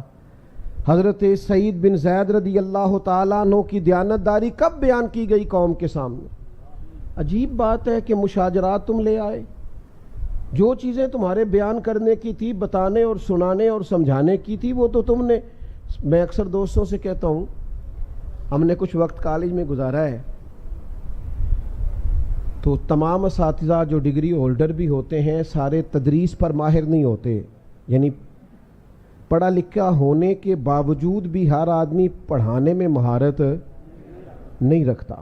حضرت سعید بن زید رضی اللہ تعالیٰ عنہ کی دیانتداری کب بیان کی گئی قوم کے سامنے؟ عجیب بات ہے کہ مشاجرات تم لے آئے، جو چیزیں تمہارے بیان کرنے کی تھی، بتانے اور سنانے اور سمجھانے کی تھی، وہ تو تم نے۔ میں اکثر دوستوں سے کہتا ہوں ہم نے کچھ وقت کالج میں گزارا ہے، تو تمام اساتذہ جو ڈگری ہولڈر بھی ہوتے ہیں سارے تدریس پر ماہر نہیں ہوتے، یعنی پڑھا لکھا ہونے کے باوجود بھی ہر آدمی پڑھانے میں مہارت نہیں رکھتا۔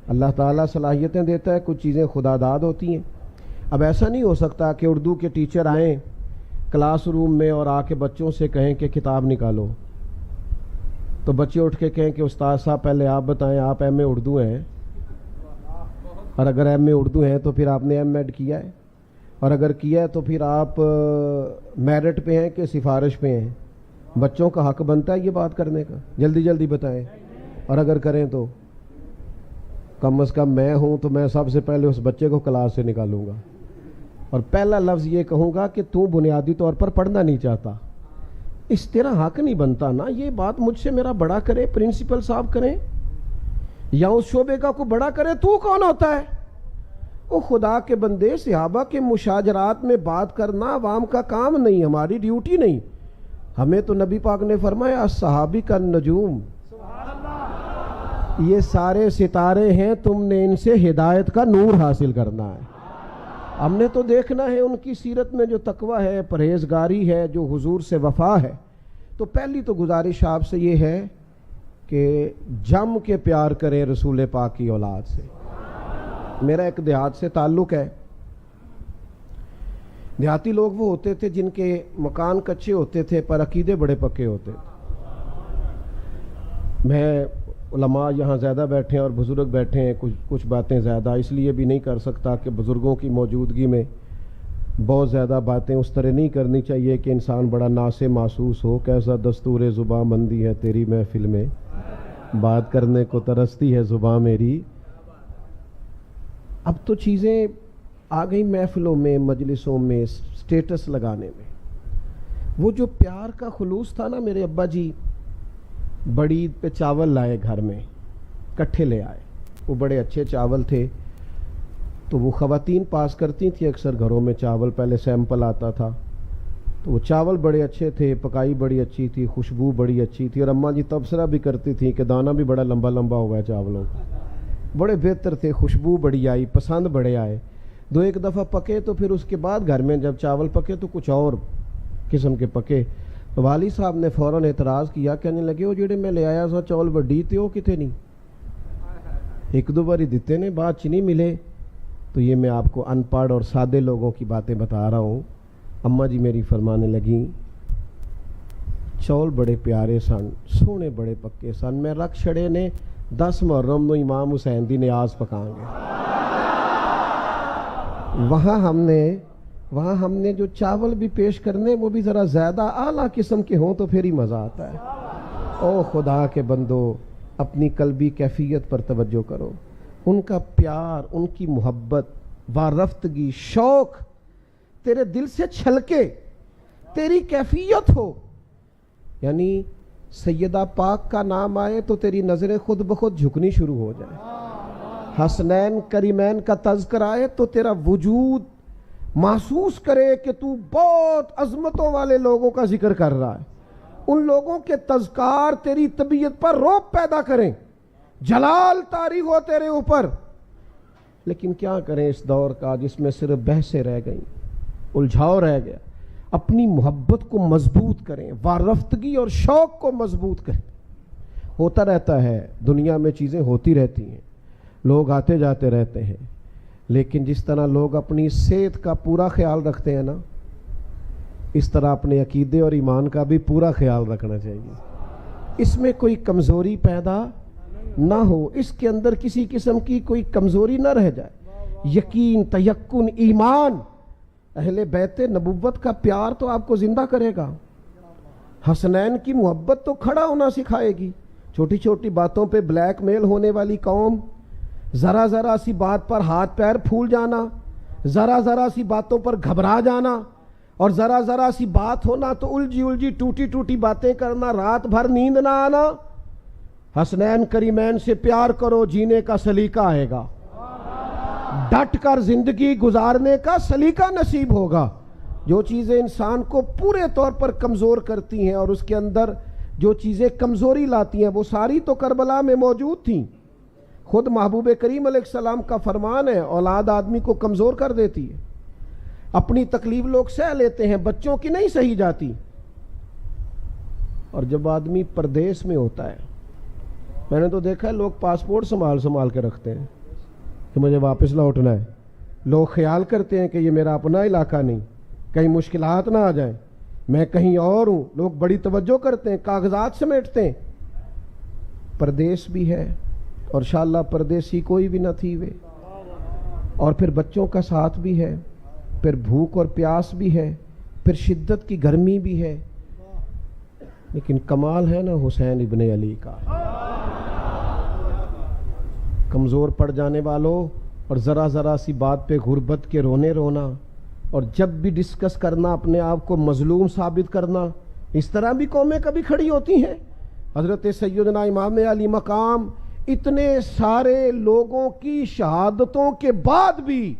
اللہ تعالیٰ صلاحیتیں دیتا ہے، کچھ چیزیں خدا داد ہوتی ہیں۔ اب ایسا نہیں ہو سکتا کہ اردو کے ٹیچر آئیں کلاس روم میں اور آ کے بچوں سے کہیں کہ کتاب نکالو، تو بچے اٹھ کے کہیں کہ استاد صاحب پہلے آپ بتائیں آپ ایم اے اردو ہیں، اور اگر ایم اے اردو ہیں تو پھر آپ نے ایم ایڈ کیا ہے، اور اگر کیا ہے تو پھر آپ میرٹ پہ ہیں کہ سفارش پہ ہیں؟ بچوں کا حق بنتا ہے یہ بات کرنے کا، جلدی جلدی بتائیں، اور اگر کریں تو کم از کم میں ہوں تو میں سب سے پہلے اس بچے کو کلاس سے نکالوں گا، اور پہلا لفظ یہ کہوں گا کہ تو بنیادی طور پر پڑھنا نہیں چاہتا، اس تیرا حق نہیں بنتا نا یہ بات مجھ سے میرا بڑا کرے، پرنسپل صاحب کریں یا اس شعبے کا کو بڑا کرے، تو کون ہوتا ہے؟ وہ خدا کے بندے، صحابہ کے مشاجرات میں بات کرنا عوام کا کام نہیں، ہماری ڈیوٹی نہیں۔ ہمیں تو نبی پاک نے فرمایا صحابی کا نجوم، یہ سارے ستارے ہیں، تم نے ان سے ہدایت کا نور حاصل کرنا ہے۔ ہم نے تو دیکھنا ہے ان کی سیرت میں جو تقوی ہے، پرہیزگاری ہے، جو حضور سے وفا ہے۔ تو پہلی تو گزارش آپ سے یہ ہے کہ جم کے پیار کریں رسول پاک کی اولاد سے۔ میرا ایک دیہات سے تعلق ہے، دیہاتی لوگ وہ ہوتے تھے جن کے مکان کچے ہوتے تھے پر عقیدے بڑے پکے ہوتے تھے۔ میں علماء یہاں زیادہ بیٹھے ہیں اور بزرگ بیٹھے ہیں، کچھ باتیں زیادہ اس لیے بھی نہیں کر سکتا کہ بزرگوں کی موجودگی میں بہت زیادہ باتیں اس طرح نہیں کرنی چاہیے کہ انسان بڑا ناسے محسوس ہو۔ کیسا دستور زباں مندی ہے تیری محفل میں، بات کرنے کو ترستی ہے زباں میری۔ اب تو چیزیں آ گئی محفلوں میں، مجلسوں میں، سٹیٹس لگانے میں۔ وہ جو پیار کا خلوص تھا نا، میرے ابا جی بڑی عید پہ چاول لائے گھر میں، کٹھے لے آئے، وہ بڑے اچھے چاول تھے، تو وہ خواتین پاس کرتی تھیں اکثر گھروں میں چاول، پہلے سیمپل آتا تھا، تو وہ چاول بڑے اچھے تھے، پکائی بڑی اچھی تھی، خوشبو بڑی اچھی تھی، اور اماں جی تبصرہ بھی کرتی تھیں کہ دانہ بھی بڑا لمبا لمبا ہوا ہے چاولوں کا، بڑے بہتر تھے، خوشبو بڑی آئی، پسند بڑے آئے۔ دو ایک دفعہ پکے تو پھر اس کے بعد گھر میں جب چاول پکے تو کچھ اور قسم کے پکے. تو والی صاحب نے فوراً اعتراض کیا, کہنے لگے وہ جڑے میں لے آیا سا چاول وڈی تے وہ کتے نہیں, ایک دو باری دیتے نے بعد چ نہیں ملے. تو یہ میں آپ کو ان پڑھ اور سادے لوگوں کی باتیں بتا رہا ہوں. اماں جی میری فرمانے لگیں چول بڑے پیارے سن, سونے بڑے پکے سن, میں رکھ چھڑے نے 10 محرم نو امام حسین دی نیاز پکائیں گے. وہاں ہم نے جو چاول بھی پیش کرنے وہ بھی ذرا زیادہ اعلیٰ قسم کے ہوں تو پھر ہی مزہ آتا ہے. او خدا کے بندو, اپنی قلبی کیفیت پر توجہ کرو. ان کا پیار, ان کی محبت, وارفتگی, شوق تیرے دل سے چھلکے, تیری کیفیت ہو. یعنی سیدہ پاک کا نام آئے تو تیری نظریں خود بخود جھکنی شروع ہو جائیں. حسنین کریمین کا تذکر آئے تو تیرا وجود محسوس کرے کہ تو بہت عظمتوں والے لوگوں کا ذکر کر رہا ہے. ان لوگوں کے تذکار تیری طبیعت پر رعب پیدا کریں, جلال طاری ہو تیرے اوپر. لیکن کیا کریں اس دور کا جس میں صرف بحثیں رہ گئیں, الجھاؤ رہ گیا. اپنی محبت کو مضبوط کریں, وارفتگی اور شوق کو مضبوط کریں. ہوتا رہتا ہے دنیا میں, چیزیں ہوتی رہتی ہیں, لوگ آتے جاتے رہتے ہیں, لیکن جس طرح لوگ اپنی صحت کا پورا خیال رکھتے ہیں نا, اس طرح اپنے عقیدے اور ایمان کا بھی پورا خیال رکھنا چاہیے. اس میں کوئی کمزوری پیدا نہ ہو, اس کے اندر کسی قسم کی کوئی کمزوری نہ رہ جائے. یقین, تیقن, ایمان, اہل بیت نبوت کا پیار تو آپ کو زندہ کرے گا. حسنین کی محبت تو کھڑا ہونا سکھائے گی. چھوٹی چھوٹی باتوں پہ بلیک میل ہونے والی قوم, ذرا ذرا سی بات پر ہاتھ پیر پھول جانا, ذرا ذرا سی باتوں پر گھبرا جانا, اور ذرا ذرا سی بات ہونا تو الجھی ٹوٹی ٹوٹی باتیں کرنا, رات بھر نیند نہ آنا. حسنین کریمین سے پیار کرو, جینے کا سلیقہ آئے گا, ڈٹ کر زندگی گزارنے کا سلیقہ نصیب ہوگا. جو چیزیں انسان کو پورے طور پر کمزور کرتی ہیں اور اس کے اندر جو چیزیں کمزوری لاتی ہیں وہ ساری تو کربلا میں موجود تھیں. خود محبوب کریم علیہ السلام کا فرمان ہے, اولاد آدمی کو کمزور کر دیتی ہے. اپنی تکلیف لوگ سہ لیتے ہیں, بچوں کی نہیں سہی جاتی. اور جب آدمی پردیس میں ہوتا ہے, میں نے تو دیکھا ہے لوگ پاسپورٹ سنبھال کے رکھتے ہیں کہ مجھے واپس لوٹنا ہے. لوگ خیال کرتے ہیں کہ یہ میرا اپنا علاقہ نہیں, کہیں مشکلات نہ آ جائیں, میں کہیں اور ہوں. لوگ بڑی توجہ کرتے ہیں, کاغذات سمیٹتے ہیں. پردیس بھی ہے, اور انشاءاللہ پردیسی کوئی بھی نہ تھی وے, اور پھر بچوں کا ساتھ بھی ہے, پھر بھوک اور پیاس بھی ہے, پھر شدت کی گرمی بھی ہے. لیکن کمال ہے نا حسین ابن علی کا. کمزور پڑ جانے والوں, اور ذرا ذرا سی بات پہ غربت کے رونا, اور جب بھی ڈسکس کرنا اپنے آپ کو مظلوم ثابت کرنا. اس طرح بھی قومیں کبھی کھڑی ہوتی ہیں. حضرت سیدنا امام علی مقام اتنے سارے لوگوں کی شہادتوں کے بعد بھی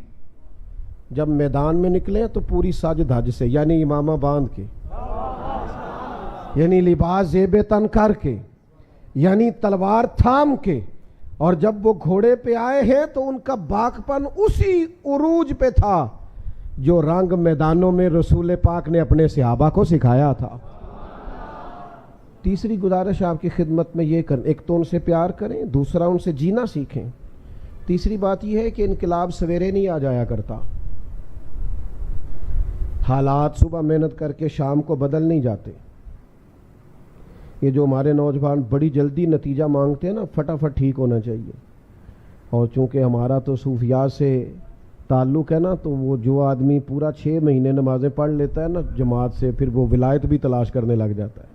جب میدان میں نکلے تو پوری ساج دھج سے, یعنی امامہ باندھ کے, یعنی لباس زیب تن کر کے, یعنی تلوار تھام کے, اور جب وہ گھوڑے پہ آئے ہیں تو ان کا باکپن اسی عروج پہ تھا جو رنگ میدانوں میں رسول پاک نے اپنے صحابہ کو سکھایا تھا. تیسری گزارش آپ کی خدمت میں یہ کریں, ایک تو ان سے پیار کریں, دوسرا ان سے جینا سیکھیں. تیسری بات یہ ہے کہ انقلاب سویرے نہیں آ جایا کرتا. حالات صبح محنت کر کے شام کو بدل نہیں جاتے. یہ جو ہمارے نوجوان بڑی جلدی نتیجہ مانگتے ہیں نا, فٹافٹ ٹھیک ہونا چاہیے. اور چونکہ ہمارا تو صوفیاء سے تعلق ہے نا, تو وہ جو آدمی پورا 6 مہینے نمازیں پڑھ لیتا ہے نا جماعت سے, پھر وہ ولایت بھی تلاش کرنے لگ جاتا ہے.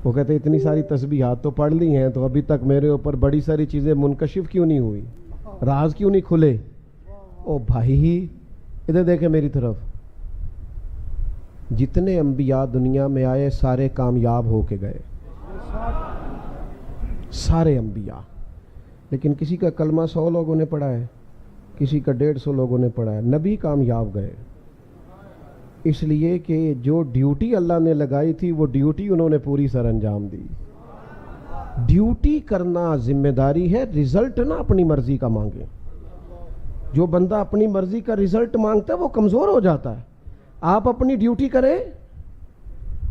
وہ کہتے ہیں اتنی ساری تسبیحات تو پڑھ لی ہیں, تو ابھی تک میرے اوپر بڑی ساری چیزیں منکشف کیوں نہیں ہوئی, راز کیوں نہیں کھلے. او بھائی ادھر دیکھیں میری طرف, جتنے انبیاء دنیا میں آئے سارے کامیاب ہو کے گئے, سارے انبیاء. لیکن کسی کا کلمہ 100 لوگوں نے پڑھا ہے, کسی کا 150 لوگوں نے پڑھا ہے. نبی کامیاب گئے اس لیے کہ جو ڈیوٹی اللہ نے لگائی تھی وہ ڈیوٹی انہوں نے پوری سر انجام دی. ڈیوٹی کرنا ذمہ داری ہے, رزلٹ نہ اپنی مرضی کا مانگیں. جو بندہ اپنی مرضی کا رزلٹ مانگتا ہے وہ کمزور ہو جاتا ہے. آپ اپنی ڈیوٹی کریں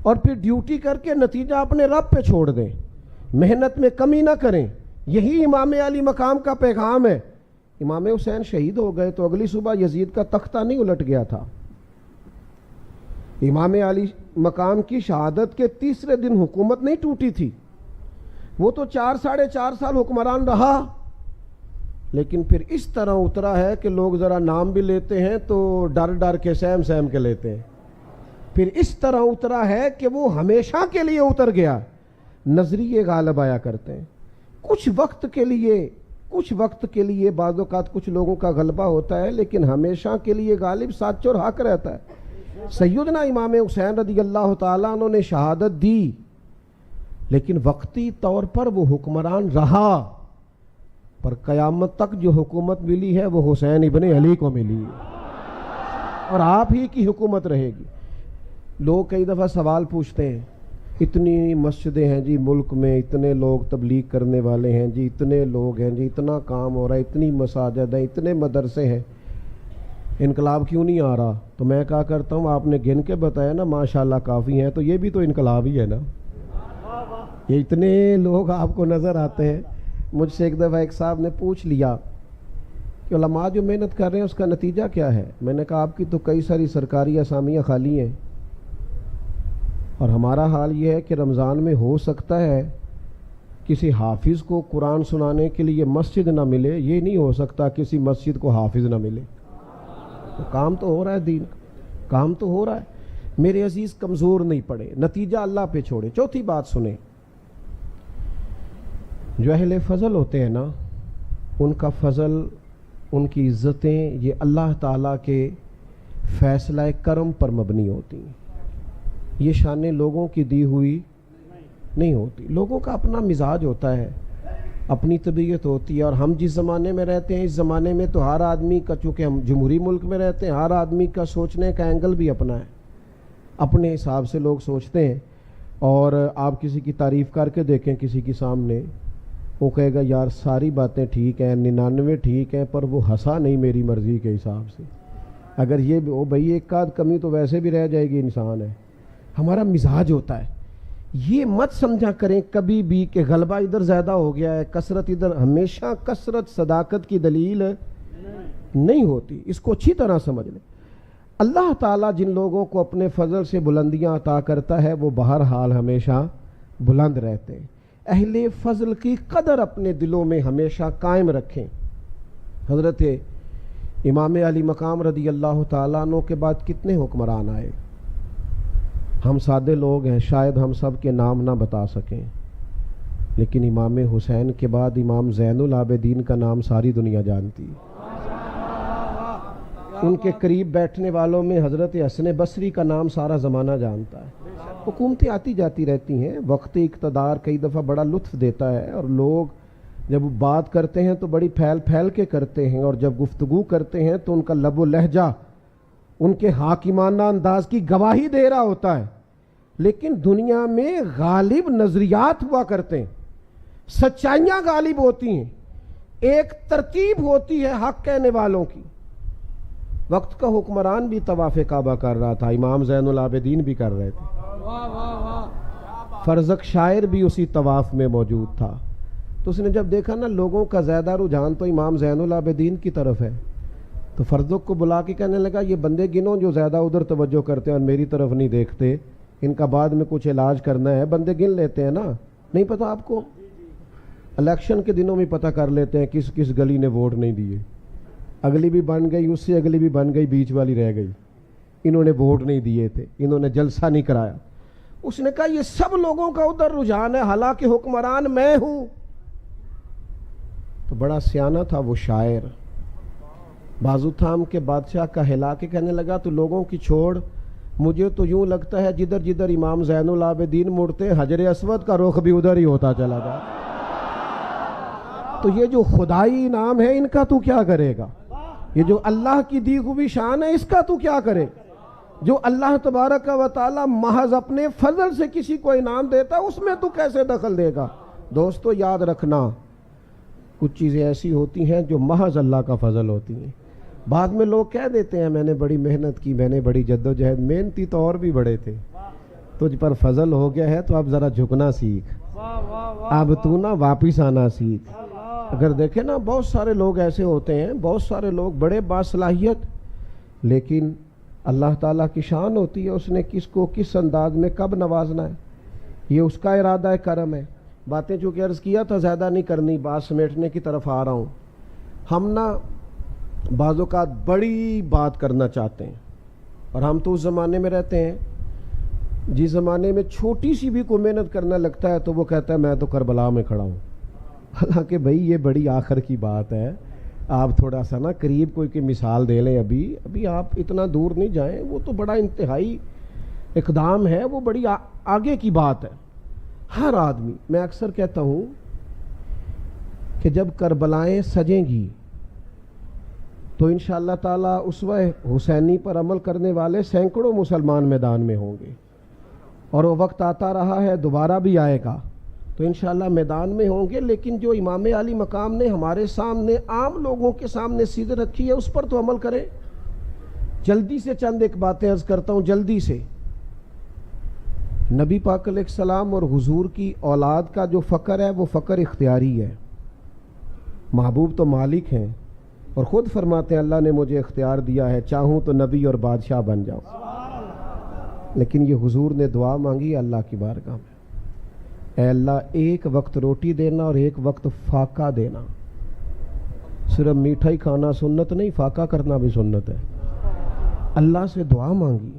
اور پھر ڈیوٹی کر کے نتیجہ اپنے رب پہ چھوڑ دیں, محنت میں کمی نہ کریں. یہی امام علی مقام کا پیغام ہے. امام حسین شہید ہو گئے تو اگلی صبح یزید کا تختہ نہیں الٹ گیا تھا. امام علی مقام کی شہادت کے تیسرے دن حکومت نہیں ٹوٹی تھی. وہ تو 4.5 سال حکمران رہا, لیکن پھر اس طرح اترا ہے کہ لوگ ذرا نام بھی لیتے ہیں تو ڈر ڈر کے سہم کے لیتے ہیں. پھر اس طرح اترا ہے کہ وہ ہمیشہ کے لیے اتر گیا. نظریے غالب آیا کرتے ہیں. کچھ وقت کے لیے بعض اوقات کچھ لوگوں کا غلبہ ہوتا ہے, لیکن ہمیشہ کے لیے غالب سچ اور حق رہتا ہے. سیدنا امام حسین رضی اللہ تعالیٰ عنہ نے شہادت دی, لیکن وقتی طور پر وہ حکمران رہا, پر قیامت تک جو حکومت ملی ہے وہ حسین ابن علی کو ملی ہے اور آپ ہی کی حکومت رہے گی. لوگ کئی دفعہ سوال پوچھتے ہیں, اتنی مسجدیں ہیں جی ملک میں, اتنے لوگ تبلیغ کرنے والے ہیں جی, اتنے لوگ ہیں جی, اتنا کام ہو رہا ہے, اتنی مساجد ہیں, اتنے مدرسے ہیں, انقلاب کیوں نہیں آ رہا؟ تو میں کہا کرتا ہوں آپ نے گن کے بتایا نا ماشاءاللہ کافی ہیں, تو یہ بھی تو انقلاب ہی ہے نا. یہ اتنے لوگ آپ کو نظر آتے ہیں. مجھ سے ایک دفعہ ایک صاحب نے پوچھ لیا کہ علماء جو محنت کر رہے ہیں اس کا نتیجہ کیا ہے؟ میں نے کہا آپ کی تو کئی ساری سرکاری اسامیاں خالی ہیں, اور ہمارا حال یہ ہے کہ رمضان میں ہو سکتا ہے کسی حافظ کو قرآن سنانے کے لیے مسجد نہ ملے, یہ نہیں ہو سکتا کسی مسجد کو حافظ نہ ملے. تو کام تو ہو رہا ہے, دین کام تو ہو رہا ہے. میرے عزیز کمزور نہیں پڑے, نتیجہ اللہ پہ چھوڑے. چوتھی بات سنیں, جو اہل فضل ہوتے ہیں نا, ان کا فضل, ان کی عزتیں یہ اللہ تعالیٰ کے فیصلہ کرم پر مبنی ہوتی ہیں. یہ شانیں لوگوں کی دی ہوئی نہیں ہوتی. لوگوں کا اپنا مزاج ہوتا ہے, اپنی طبیعت ہوتی ہے. اور ہم جس زمانے میں رہتے ہیں اس زمانے میں تو ہر آدمی کا, چونکہ ہم جمہوری ملک میں رہتے ہیں, ہر آدمی کا سوچنے کا اینگل بھی اپنا ہے, اپنے حساب سے لوگ سوچتے ہیں. اور آپ کسی کی تعریف کر کے دیکھیں کسی کے سامنے, وہ کہے گا یار ساری باتیں ٹھیک ہیں, 99 ٹھیک ہیں, پر وہ ہنسا نہیں میری مرضی کے حساب سے. اگر یہ بھئی ایک آدھ کمی تو ویسے بھی رہ جائے گی, انسان ہے. ہمارا مزاج ہوتا ہے. یہ مت سمجھا کریں کبھی بھی کہ غلبہ ادھر زیادہ ہو گیا ہے, کثرت ادھر. ہمیشہ کثرت صداقت کی دلیل نہیں ہوتی. اس کو اچھی طرح سمجھ لیں. اللہ تعالیٰ جن لوگوں کو اپنے فضل سے بلندیاں عطا کرتا ہے وہ بہرحال ہمیشہ بلند رہتے ہیں. اہل فضل کی قدر اپنے دلوں میں ہمیشہ قائم رکھیں. حضرت امام علی مقام رضی اللہ تعالیٰ عنہ کے بعد کتنے حکمران آئے؟ ہم سادے لوگ ہیں, شاید ہم سب کے نام نہ بتا سکیں, لیکن امام حسین کے بعد امام زین العابدین کا نام ساری دنیا جانتی. ان کے قریب بیٹھنے والوں میں حضرت حسن بصری کا نام سارا زمانہ جانتا ہے. حکومتیں آتی جاتی رہتی ہیں, وقتی اقتدار کئی دفعہ بڑا لطف دیتا ہے, اور لوگ جب بات کرتے ہیں تو بڑی پھیل کے کرتے ہیں, اور جب گفتگو کرتے ہیں تو ان کا لب و لہجہ ان کے حاکمانہ انداز کی گواہی دے رہا ہوتا ہے. لیکن دنیا میں غالب نظریات ہوا کرتے ہیں, سچائیاں غالب ہوتی ہیں, ایک ترتیب ہوتی ہے حق کہنے والوں کی. وقت کا حکمران بھی طواف کعبہ کر رہا تھا, امام زین العابدین بھی کر رہے تھے, فرزق شاعر بھی اسی طواف میں موجود تھا. تو اس نے جب دیکھا نا لوگوں کا زیادہ رجحان تو امام زین العابدین کی طرف ہے, تو فرزق کو بلا کے کہنے لگا یہ بندے گنو جو زیادہ ادھر توجہ کرتے ہیں اور میری طرف نہیں دیکھتے, ان کا بعد میں کچھ علاج کرنا ہے. بندے گن لیتے ہیں نا, نہیں پتا آپ کو, الیکشن کے دنوں میں پتہ کر لیتے ہیں کس کس گلی نے ووٹ نہیں دیے. اگلی بھی بن گئی, اس سے اگلی بھی بن گئی, بیچ والی رہ گئی. انہوں نے ووٹ نہیں دیے تھے, انہوں نے جلسہ نہیں کرایا. اس نے کہا یہ سب لوگوں کا ادھر رجحان ہے, حالانکہ حکمران میں ہوں. تو بڑا سیانہ تھا وہ شاعر, بازو تھام کے بادشاہ کا ہلا کے کہنے لگا تو لوگوں کی چھوڑ, مجھے تو یوں لگتا ہے جدھر جدھر امام زین العابدین مڑتے حجر اسود کا رخ بھی ادھر ہی ہوتا چلا جائے. تو یہ جو خدائی انعام ہے ان کا تو کیا کرے گا؟ یہ جو اللہ کی دی ہوئی شان ہے اس کا تو کیا کرے؟ جو اللہ تبارک و تعالی محض اپنے فضل سے کسی کو انعام دیتا ہے اس میں تو کیسے دخل دے گا؟ دوستو یاد رکھنا, کچھ چیزیں ایسی ہوتی ہیں جو محض اللہ کا فضل ہوتی ہیں. بعد میں لوگ کہہ دیتے ہیں میں نے بڑی محنت کی, میں نے بڑی جدوجہد, محنتی تو اور بھی بڑے تھے, تجھ پر فضل ہو گیا ہے تو اب ذرا جھکنا سیکھ, اب تو نہ واپس آنا سیکھ. اگر دیکھیں نا بہت سارے لوگ ایسے ہوتے ہیں, بہت سارے لوگ بڑے باصلاحیت, لیکن اللہ تعالیٰ کی شان ہوتی ہے اس نے کس کو کس انداز میں کب نوازنا ہے, یہ اس کا ارادہ کرم ہے. باتیں چونکہ عرض کیا تھا زیادہ نہیں کرنی, بات سمیٹنے کی طرف آ رہا ہوں. ہم نا بعض اوقات بڑی بات کرنا چاہتے ہیں, اور ہم تو اس زمانے میں رہتے ہیں جس زمانے میں چھوٹی سی بھی کوئی محنت کرنا لگتا ہے تو وہ کہتا ہے میں تو کربلا میں کھڑا ہوں. حالانکہ بھائی یہ بڑی آخر کی بات ہے, آپ تھوڑا سا نا قریب کوئی کی مثال دے لیں. ابھی آپ اتنا دور نہیں جائیں, وہ تو بڑا انتہائی اقدام ہے, وہ بڑی آگے کی بات ہے. ہر آدمی, میں اکثر کہتا ہوں کہ جب کربلائیں سجیں گی تو انشاءاللہ تعالیٰ اسوہ حسینی پر عمل کرنے والے سینکڑوں مسلمان میدان میں ہوں گے, اور وہ وقت آتا رہا ہے, دوبارہ بھی آئے گا, تو انشاءاللہ میدان میں ہوں گے. لیکن جو امام علی مقام نے ہمارے سامنے عام لوگوں کے سامنے سیدھ رکھی ہے اس پر تو عمل کریں. جلدی سے چند ایک باتیں عرض کرتا ہوں جلدی سے. نبی پاک علیہ السلام اور حضور کی اولاد کا جو فقر ہے وہ فقر اختیاری ہے. محبوب تو مالک ہیں اور خود فرماتے ہیں اللہ نے مجھے اختیار دیا ہے, چاہوں تو نبی اور بادشاہ بن جاؤں. لیکن یہ حضور نے دعا مانگی اللہ کی بارگاہ میں, اے اللہ ایک وقت روٹی دینا اور ایک وقت فاقہ دینا. صرف میٹھا ہی کھانا سنت نہیں, فاقہ کرنا بھی سنت ہے. اللہ سے دعا مانگی.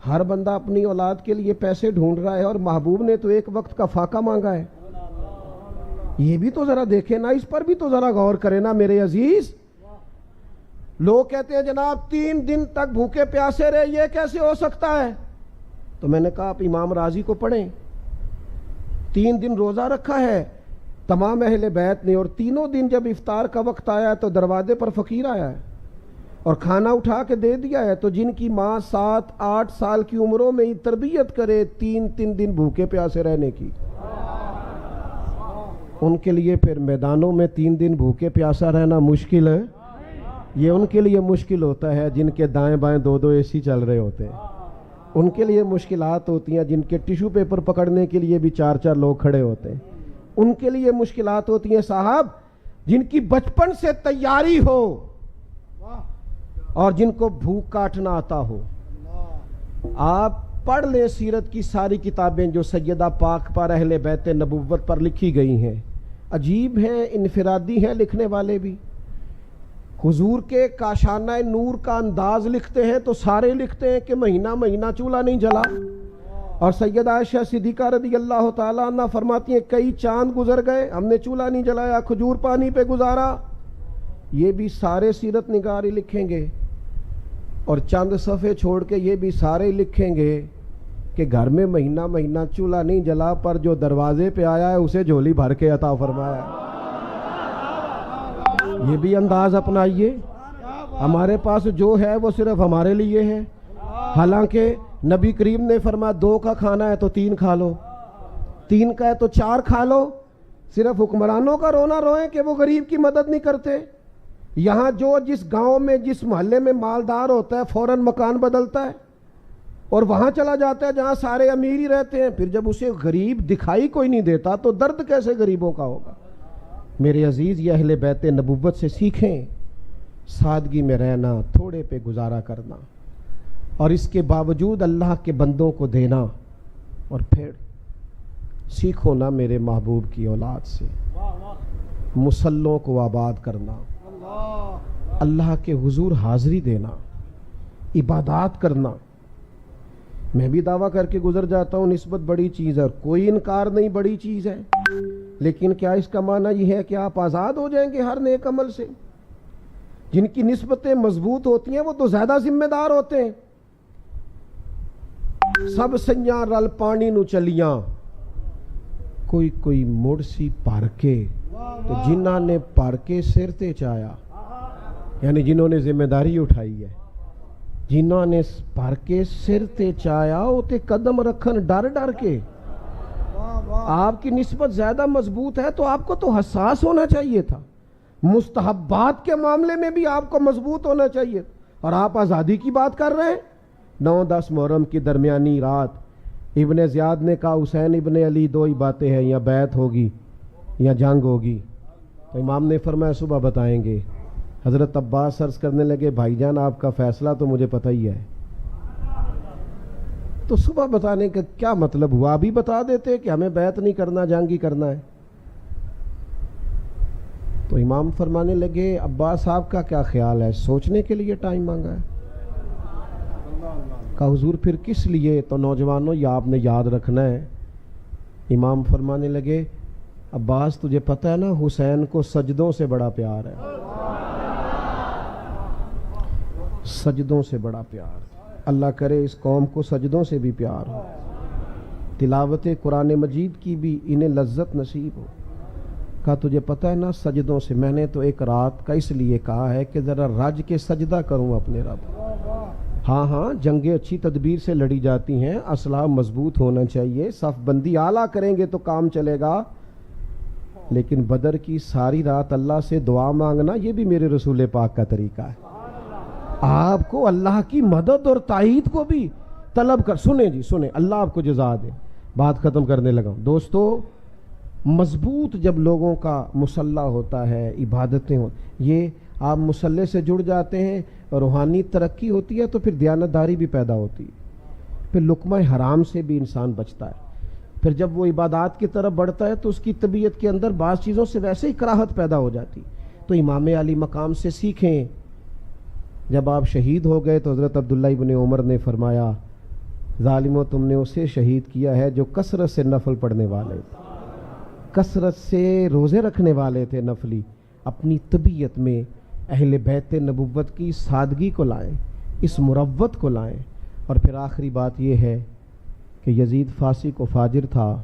ہر بندہ اپنی اولاد کے لیے پیسے ڈھونڈ رہا ہے اور محبوب نے تو ایک وقت کا فاقہ مانگا ہے. یہ بھی تو ذرا دیکھیں نا, اس پر بھی تو ذرا غور کریں نا میرے عزیز. لوگ کہتے ہیں جناب 3 دن تک بھوکے پیاسے رہے, یہ کیسے ہو سکتا ہے؟ تو میں نے کہا آپ امام راضی کو پڑھیں, 3 دن روزہ رکھا ہے تمام اہل بیت نے, اور تینوں دن جب افطار کا وقت آیا تو دروازے پر فقیر آیا ہے اور کھانا اٹھا کے دے دیا ہے. تو جن کی ماں 7-8 سال کی عمروں میں ہی تربیت کرے 3 دن بھوکے پیاسے رہنے کی, ان کے لیے پھر میدانوں میں 3 دن بھوکے پیاسا رہنا مشکل ہے. یہ ان کے لیے مشکل ہوتا ہے جن کے دائیں بائیں 2 اے سی چل رہے ہوتے ہیں. ان کے لیے مشکلات ہوتی ہیں جن کے ٹیشو پیپر پکڑنے کے لیے بھی 4 لوگ کھڑے ہوتے ہیں. ان کے لیے مشکلات ہوتی ہیں صاحب جن کی بچپن سے تیاری ہو اور جن کو بھوک کاٹنا آتا ہو. آپ پڑھ لیں سیرت کی ساری کتابیں جو سیدہ پاک پر اہل بیت نبوت پر لکھی گئی ہیں, عجیب ہیں, انفرادی ہیں لکھنے والے بھی. حضور کے کاشانہ نور کا انداز لکھتے ہیں تو سارے لکھتے ہیں کہ مہینہ چولہا نہیں جلا, اور سیدہ عائشہ صدیقہ رضی اللہ تعالیٰ عنہ فرماتی ہیں کئی چاند گزر گئے ہم نے چولہا نہیں جلایا, کھجور پانی پہ گزارا. یہ بھی سارے سیرت نگاری لکھیں گے, اور چند صفحے چھوڑ کے یہ بھی سارے لکھیں گے کہ گھر میں مہینہ چولہا نہیں جلا, پر جو دروازے پہ آیا ہے اسے جھولی بھر کے عطا فرمایا. یہ بھی انداز اپنائیے. ہمارے پاس جو ہے وہ صرف ہمارے لیے ہے, حالانکہ نبی کریم نے فرمایا 2 کا کھانا ہے تو 3 کھا لو, 3 کا ہے تو 4 کھا لو. صرف حکمرانوں کا رونا روئیں کہ وہ غریب کی مدد نہیں کرتے. یہاں جو جس گاؤں میں جس محلے میں مالدار ہوتا ہے فوراً مکان بدلتا ہے اور وہاں چلا جاتا ہے جہاں سارے امیر ہی رہتے ہیں. پھر جب اسے غریب دکھائی کوئی نہیں دیتا تو درد کیسے غریبوں کا ہوگا؟ میرے عزیز یہ اہل بیت نبوت سے سیکھیں, سادگی میں رہنا, تھوڑے پہ گزارا کرنا, اور اس کے باوجود اللہ کے بندوں کو دینا. اور پھر سیکھو نا میرے محبوب کی اولاد سے مسلوں کو آباد کرنا, اللہ کے حضور حاضری دینا, عبادات کرنا. میں بھی دعویٰ کر کے گزر جاتا ہوں نسبت بڑی چیز ہے, کوئی انکار نہیں بڑی چیز ہے, لیکن کیا اس کا معنی یہ ہے کہ آپ آزاد ہو جائیں گے ہر نیک عمل سے؟ جن کی نسبتیں مضبوط ہوتی ہیں وہ تو زیادہ ذمہ دار ہوتے ہیں. سب سنیاں رل پانی نو چلیاں, کوئی مڑ سی پھر کے, تو جنہاں نے پھر کے سر تے چایا, یعنی جنہوں نے ذمہ داری اٹھائی ہے, جنہوں نے پھر کے سر تے چایا وہ تے قدم رکھن ڈر کے. آپ کی نسبت زیادہ مضبوط ہے تو آپ کو تو حساس ہونا چاہیے تھا. مستحبات کے معاملے میں بھی آپ کو مضبوط ہونا چاہیے، اور آپ آزادی کی بات کر رہے ہیں۔ 9-10 محرم کی درمیانی رات ابن زیاد نے کہا حسین ابن علی دو ہی باتیں ہیں، یا بیعت ہوگی یا جنگ ہوگی، تو امام نے فرمایا صبح بتائیں گے۔ حضرت عباس عرض کرنے لگے بھائی جان آپ کا فیصلہ تو مجھے پتہ ہی ہے، تو صبح بتانے کا کیا مطلب ہوا؟ ابھی بتا دیتے کہ ہمیں بیعت نہیں کرنا، جنگ ہی کرنا ہے۔ تو امام فرمانے لگے عباس صاحب کا کیا خیال ہے؟ سوچنے کے لیے ٹائم مانگا ہے۔ کہا حضور پھر کس لیے؟ تو نوجوانوں یہ آپ نے یاد رکھنا ہے۔ امام فرمانے لگے عباس تجھے پتہ ہے نا حسین کو سجدوں سے بڑا پیار ہے، سجدوں سے بڑا پیار۔ اللہ کرے اس قوم کو سجدوں سے بھی پیار ہو، تلاوت قرآن مجید کی بھی انہیں لذت نصیب ہو۔ کہا تجھے پتہ ہے نا سجدوں سے، میں نے تو ایک رات کا اس لیے کہا ہے کہ ذرا رج کے سجدہ کروں اپنے رب۔ ہاں جنگیں اچھی تدبیر سے لڑی جاتی ہیں، اسلحہ مضبوط ہونا چاہیے، صف بندی اعلیٰ کریں گے تو کام چلے گا، لیکن بدر کی ساری رات اللہ سے دعا مانگنا یہ بھی میرے رسول پاک کا طریقہ ہے۔ آپ کو اللہ کی مدد اور تائید کو بھی طلب کر، سنیں جی سنیں، اللہ آپ کو جزا دے۔ بات ختم کرنے لگا ہوں دوستو، مضبوط جب لوگوں کا مسلح ہوتا ہے، عبادتیں ہو، یہ آپ مسلح سے جڑ جاتے ہیں، روحانی ترقی ہوتی ہے تو پھر دیانتداری بھی پیدا ہوتی ہے، پھر لقمہ حرام سے بھی انسان بچتا ہے، پھر جب وہ عبادات کی طرف بڑھتا ہے تو اس کی طبیعت کے اندر بعض چیزوں سے ویسے ہی کراہت پیدا ہو جاتی۔ تو امام علی مقام سے سیکھیں۔ جب آپ شہید ہو گئے تو حضرت عبداللہ ابن عمر نے فرمایا ظالمو تم نے اسے شہید کیا ہے جو کثرت سے نفل پڑھنے والے تھے، کثرت سے روزے رکھنے والے تھے نفلی۔ اپنی طبیعت میں اہل بیت نبوت کی سادگی کو لائیں، اس مروت کو لائیں۔ اور پھر آخری بات یہ ہے کہ یزید فاسق و فاجر تھا،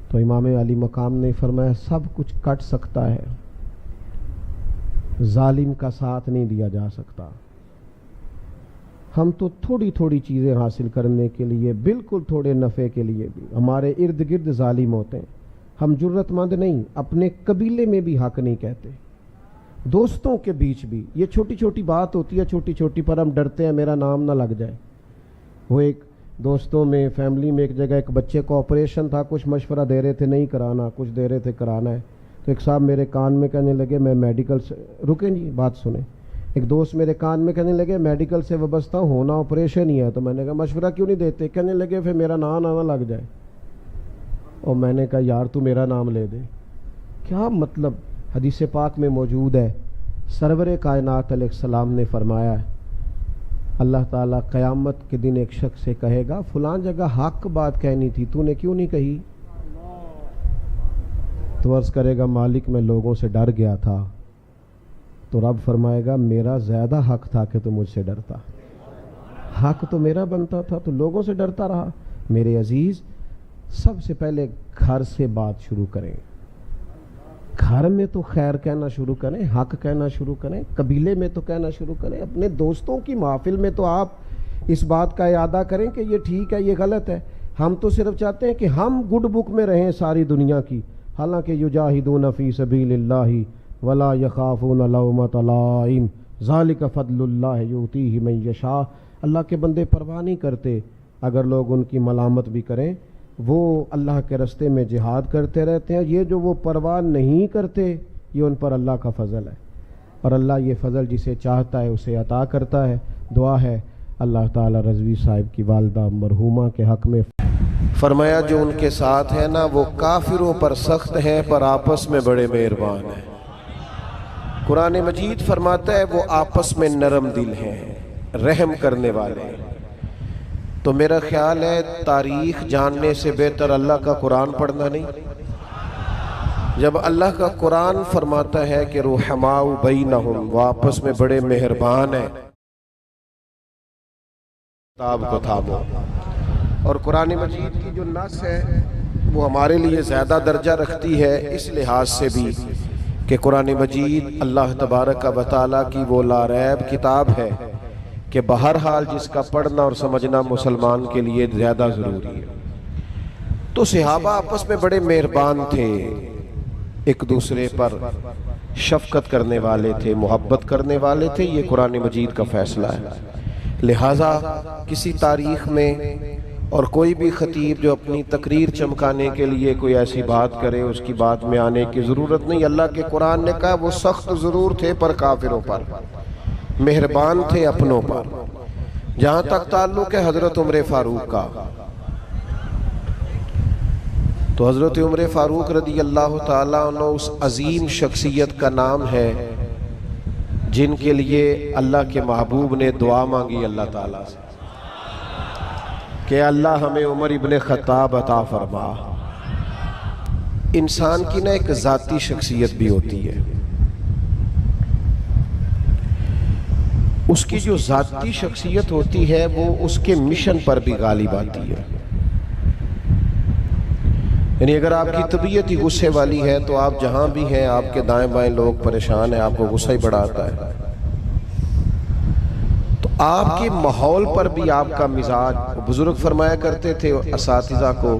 تو امام علی مقام نے فرمایا سب کچھ کٹ سکتا ہے، ظالم کا ساتھ نہیں دیا جا سکتا۔ ہم تو تھوڑی تھوڑی چیزیں حاصل کرنے کے لیے، بالکل تھوڑے نفع کے لیے بھی ہمارے ارد گرد ظالم ہوتے ہیں، ہم جرت مند نہیں، اپنے قبیلے میں بھی حق نہیں کہتے، دوستوں کے بیچ بھی یہ چھوٹی چھوٹی بات ہوتی ہے، چھوٹی چھوٹی پر ہم ڈرتے ہیں میرا نام نہ لگ جائے۔ وہ ایک دوستوں میں فیملی میں ایک جگہ ایک بچے کو آپریشن تھا، کچھ مشورہ دے رہے تھے نہیں کرانا، کچھ دے رہے تھے کرانا ہے، تو ایک صاحب میرے کان میں کہنے لگے میں میڈیکل سے، رکیں جی بات سنیں، ایک دوست میرے کان میں کہنے لگے میڈیکل سے وابستہ ہونا آپریشن ہی ہے، تو میں نے کہا مشورہ کیوں نہیں دیتے؟ کہنے لگے پھر میرا نام نہ لگ جائے، اور میں نے کہا یار تو میرا نام لے دے۔ کیا مطلب؟ حدیث پاک میں موجود ہے، سرور کائنات علیہ السلام نے فرمایا ہے اللہ تعالیٰ قیامت کے دن ایک شخص سے کہے گا فلاں جگہ حق بات کہنی تھی تو نے کیوں نہیں کہی؟ تو عرض کرے گا مالک میں لوگوں سے ڈر گیا تھا، تو رب فرمائے گا میرا زیادہ حق تھا کہ تو مجھ سے ڈرتا، حق تو میرا بنتا تھا تو لوگوں سے ڈرتا رہا۔ میرے عزیز سب سے پہلے گھر سے بات شروع کریں، گھر میں تو خیر کہنا شروع کریں، حق کہنا شروع کریں، قبیلے میں تو کہنا شروع کریں، اپنے دوستوں کی محفل میں تو آپ اس بات کا اعادہ کریں کہ یہ ٹھیک ہے یہ غلط ہے۔ ہم تو صرف چاہتے ہیں کہ ہم گڈ بک میں رہیں ساری دنیا کی، حالانکہ یجاہدون فی سبیل اللہ ولا یخافون لومۃ لائم ذالک فضل اللہ یؤتیہ من یشاء۔ اللہ کے بندے پرواہ نہیں کرتے اگر لوگ ان کی ملامت بھی کریں، وہ اللہ کے راستے میں جہاد کرتے رہتے ہیں۔ یہ جو وہ پرواہ نہیں کرتے یہ ان پر اللہ کا فضل ہے، اور اللہ یہ فضل جسے چاہتا ہے اسے عطا کرتا ہے۔ دعا ہے اللہ تعالی رضوی صاحب کی والدہ مرحومہ کے حق میں فرمایا جو ان کے ساتھ ہے نا وہ کافروں پر سخت ہیں پر آپس میں بڑے مہربان ہیں۔ قرآن مجید فرماتا ہے وہ آپس میں نرم دل ہیں، رحم کرنے والے ہیں۔ تو میرا خیال ہے تاریخ جاننے سے بہتر اللہ کا قرآن پڑھنا نہیں۔ جب اللہ کا قرآن فرماتا ہے کہ رحماء بینہم، وہ آپس میں بڑے مہربان ہیں، کتاب کو تھامو۔ اور قرآن مجید کی جو نص ہے وہ ہمارے لیے زیادہ درجہ رکھتی ہے اس لحاظ سے بھی کہ قرآن مجید اللہ تبارک و تعالیٰ کی وہ لا ریب کتاب ہے کہ بہرحال جس کا پڑھنا اور سمجھنا مسلمان کے لیے زیادہ ضروری ہے۔ تو صحابہ آپس میں بڑے مہربان تھے، ایک دوسرے پر شفقت کرنے والے تھے، محبت کرنے والے تھے. یہ قرآن مجید کا فیصلہ ہے. لہٰذا کسی تاریخ میں اور کوئی بھی خطیب جو اپنی تقریر چمکانے کے لیے کوئی ایسی بات کرے اس کی بات میں آنے کی ضرورت نہیں. اللہ کے قرآن نے کہا وہ سخت ضرور تھے پر کافروں پر، مہربان تھے اپنوں پر. جہاں تک تعلق ہے حضرت عمر فاروق کا، تو حضرت عمر فاروق رضی اللہ تعالیٰ عنہ اس عظیم شخصیت کا نام ہے جن کے لیے اللہ کے محبوب نے دعا مانگی اللہ تعالیٰ سے کہ اللہ ہمیں عمر ابن خطاب عطا فرما. انسان کی نا ایک ذاتی شخصیت بھی ہوتی ہے، اس کی جو ذاتی شخصیت ہوتی ہے وہ اس کے مشن پر بھی غالب آتی ہے. یعنی اگر آپ کی طبیعت ہی غصے والی ہے تو آپ جہاں بھی ہیں آپ کے دائیں بائیں لوگ پریشان ہیں، آپ کو غصہ ہی بڑا آتا ہے. تو آپ کے ماحول پر بھی آپ کا مزاج، بزرگ فرمایا کرتے تھے اساتذہ کو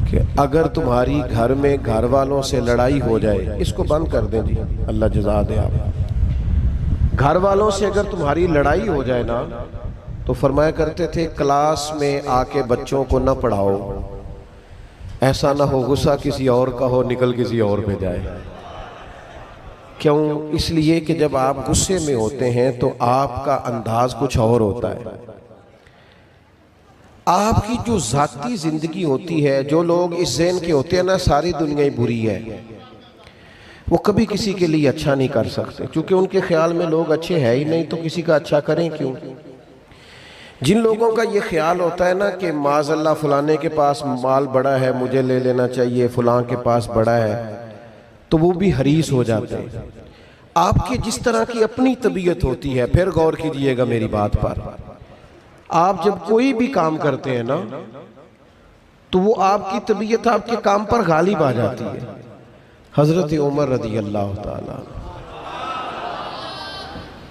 کہ اگر تمہاری گھر میں گھر والوں سے لڑائی ہو جائے، اس کو بند کر دیں جی، اللہ جزا دے. آپ گھر والوں سے اگر تمہاری لڑائی ہو جائے نا تو فرمایا کرتے تھے کلاس میں آ کے بچوں کو نہ پڑھاؤ، ایسا نہ ہو غصہ کسی اور کا ہو نکل کسی اور پہ جائے. کیوں؟ اس لیے کہ جب آپ غصے میں ہوتے ہیں تو آپ کا انداز کچھ اور ہوتا ہے. آپ کی جو ذاتی زندگی ہوتی ہے، جو لوگ اس ذہن کے ہوتے ہیں نا ساری دنیا ہی بری ہے، وہ کبھی کسی کے لیے اچھا نہیں کر سکتے، کیونکہ ان کے خیال میں لوگ اچھے ہیں ہی نہیں، تو کسی کا اچھا کریں کیوں؟ جن لوگوں کا یہ خیال ہوتا ہے نا کہ معاذ اللہ فلانے کے پاس مال بڑا ہے مجھے لے لینا چاہیے، فلاں کے پاس بڑا ہے، تو وہ بھی حریص ہو جاتے ہیں. آپ کے جس طرح کی اپنی طبیعت ہوتی ہے، پھر غور کیجئے گا میری بات پر، آپ جب کوئی بھی کام کرتے ہیں نا تو وہ آپ کی طبیعت آپ کے کام پر غالب آ جاتی ہے. حضرت عمر رضی اللہ تعالیٰ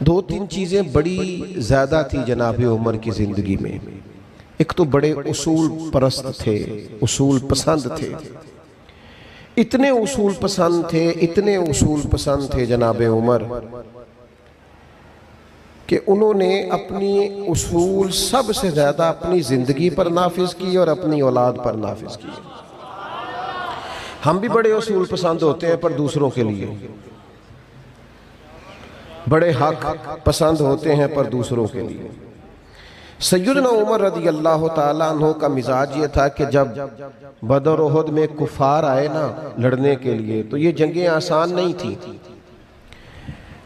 دو تین چیزیں بڑی زیادہ تھی جناب عمر کی زندگی میں. ایک تو بڑے اصول پرست تھے، اصول پسند تھے. اتنے اصول پسند تھے، اتنے اصول پسند تھے جناب عمر کہ انہوں نے اپنی اصول سب سے زیادہ اپنی زندگی پر نافذ کی اور اپنی اولاد پر نافذ کی. ہم بھی بڑے اصول پسند ہوتے ہیں پر دوسروں کے لیے، بڑے حق پسند ہوتے ہیں پر دوسروں کے لیے. سیدنا عمر رضی اللہ تعالیٰ عنہ کا مزاج یہ تھا کہ جب بدر و احد میں کفار آئے نا لڑنے کے لیے تو یہ جنگیں آسان نہیں تھیں.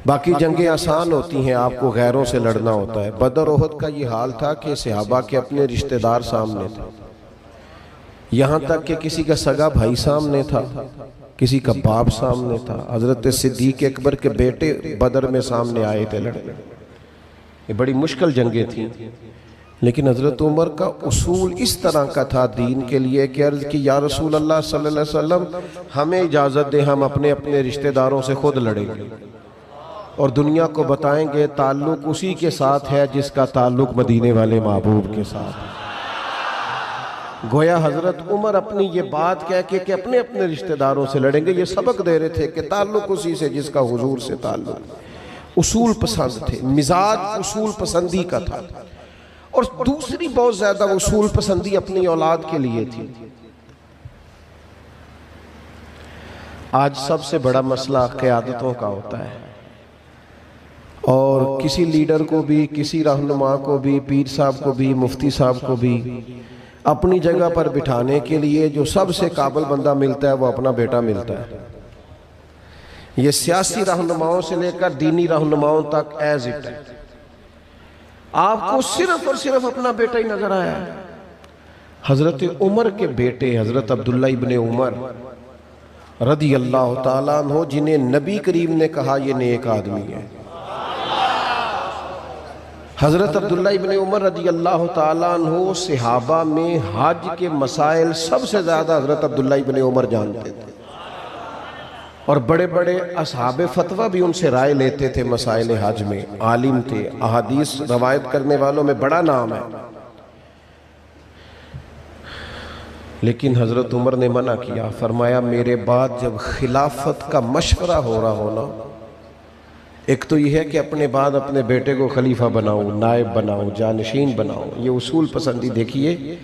باقی جنگیں آسان ہوتی ہیں، آپ کو غیروں سے لڑنا ہوتا ہے. بدر و احد کا یہ حال تھا کہ صحابہ کے اپنے رشتہ دار سامنے تھے، یہاں تک کہ کسی کا سگا بھائی سامنے تھا، کسی کا باپ سامنے تھا. حضرت صدیق اکبر کے بیٹے بدر میں سامنے آئے تھے لڑنے. یہ بڑی مشکل جنگیں تھیں، لیکن حضرت عمر کا اصول اس طرح کا تھا دین کے لیے کہ عرض کی یا رسول اللہ صلی اللہ علیہ وسلم ہمیں اجازت دیں، ہم اپنے اپنے رشتہ داروں سے خود لڑیں گے اور دنیا کو بتائیں گے تعلق اسی کے ساتھ ہے جس کا تعلق مدینے والے محبوب کے ساتھ ہے. گویا حضرت عمر اپنی یہ بات کہہ کے کہ اپنے اپنے رشتہ داروں سے لڑیں گے، یہ سبق دے رہے تھے کہ تعلق اسی سے جس کا حضور سے تعلق. اصول پسند تھے، مزاج اصول پسندی کا تھا. اور دوسری بہت زیادہ اصول پسندی اپنی اولاد کے لیے تھی. آج سب سے بڑا مسئلہ قیادتوں کا ہوتا ہے، اور کسی لیڈر کو بھی، کسی رہنما کو بھی، پیر صاحب کو بھی، مفتی صاحب کو بھی اپنی جگہ پر بٹھانے کے لیے جو سب سے قابل بندہ ملتا ہے وہ اپنا بیٹا ملتا ہے. یہ سیاسی رہنماؤں سے لے کر دینی رہنماؤں تک ایز اٹ ہے. آپ کو صرف اور صرف اپنا بیٹا ہی نظر آیا ہے. حضرت عمر کے بیٹے حضرت عبداللہ ابن عمر رضی اللہ تعالیٰ عنہ، جنہیں نبی کریم نے کہا یہ نیک آدمی ہے. حضرت عبداللہ ابن عمر رضی اللہ تعالیٰ عنہ صحابہ میں حج کے مسائل سب سے زیادہ حضرت عبداللہ ابن عمر جانتے تھے، اور بڑے بڑے اصحاب فتویٰ بھی ان سے رائے لیتے تھے مسائل حج میں. عالم تھے، احادیث روایت کرنے والوں میں بڑا نام ہے. لیکن حضرت عمر نے منع کیا، فرمایا میرے بعد جب خلافت کا مشورہ ہو رہا ہونا، ایک تو یہ ہے کہ اپنے بعد اپنے بیٹے کو خلیفہ بناؤ، نائب بناؤ، جانشین بناؤ، یہ اصول پسندی دیکھیے۔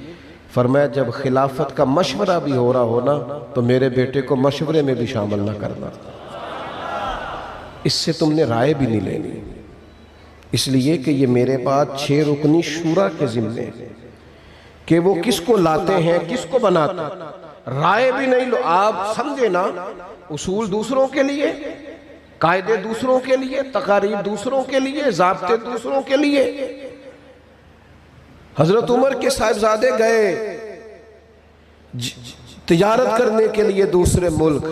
فرمایا جب خلافت کا مشورہ بھی ہو رہا ہونا تو میرے بیٹے کو مشورے میں بھی شامل نہ کرنا، اس سے تم نے رائے بھی نہیں لینی، اس لیے کہ یہ میرے بعد 6 رکنی شورا کے ذمے کہ وہ کس کو لاتے ہیں، کس کو بناتے ہیں، رائے بھی نہیں لو۔ آپ سمجھے نا، اصول دوسروں کے لیے، قاعدے دوسروں کے لیے، تقاریب دوسروں کے لیے، ضابطے دوسروں کے لیے۔ حضرت عمر کے صاحبزادے گئے تجارت کرنے کے لیے دوسرے ملک،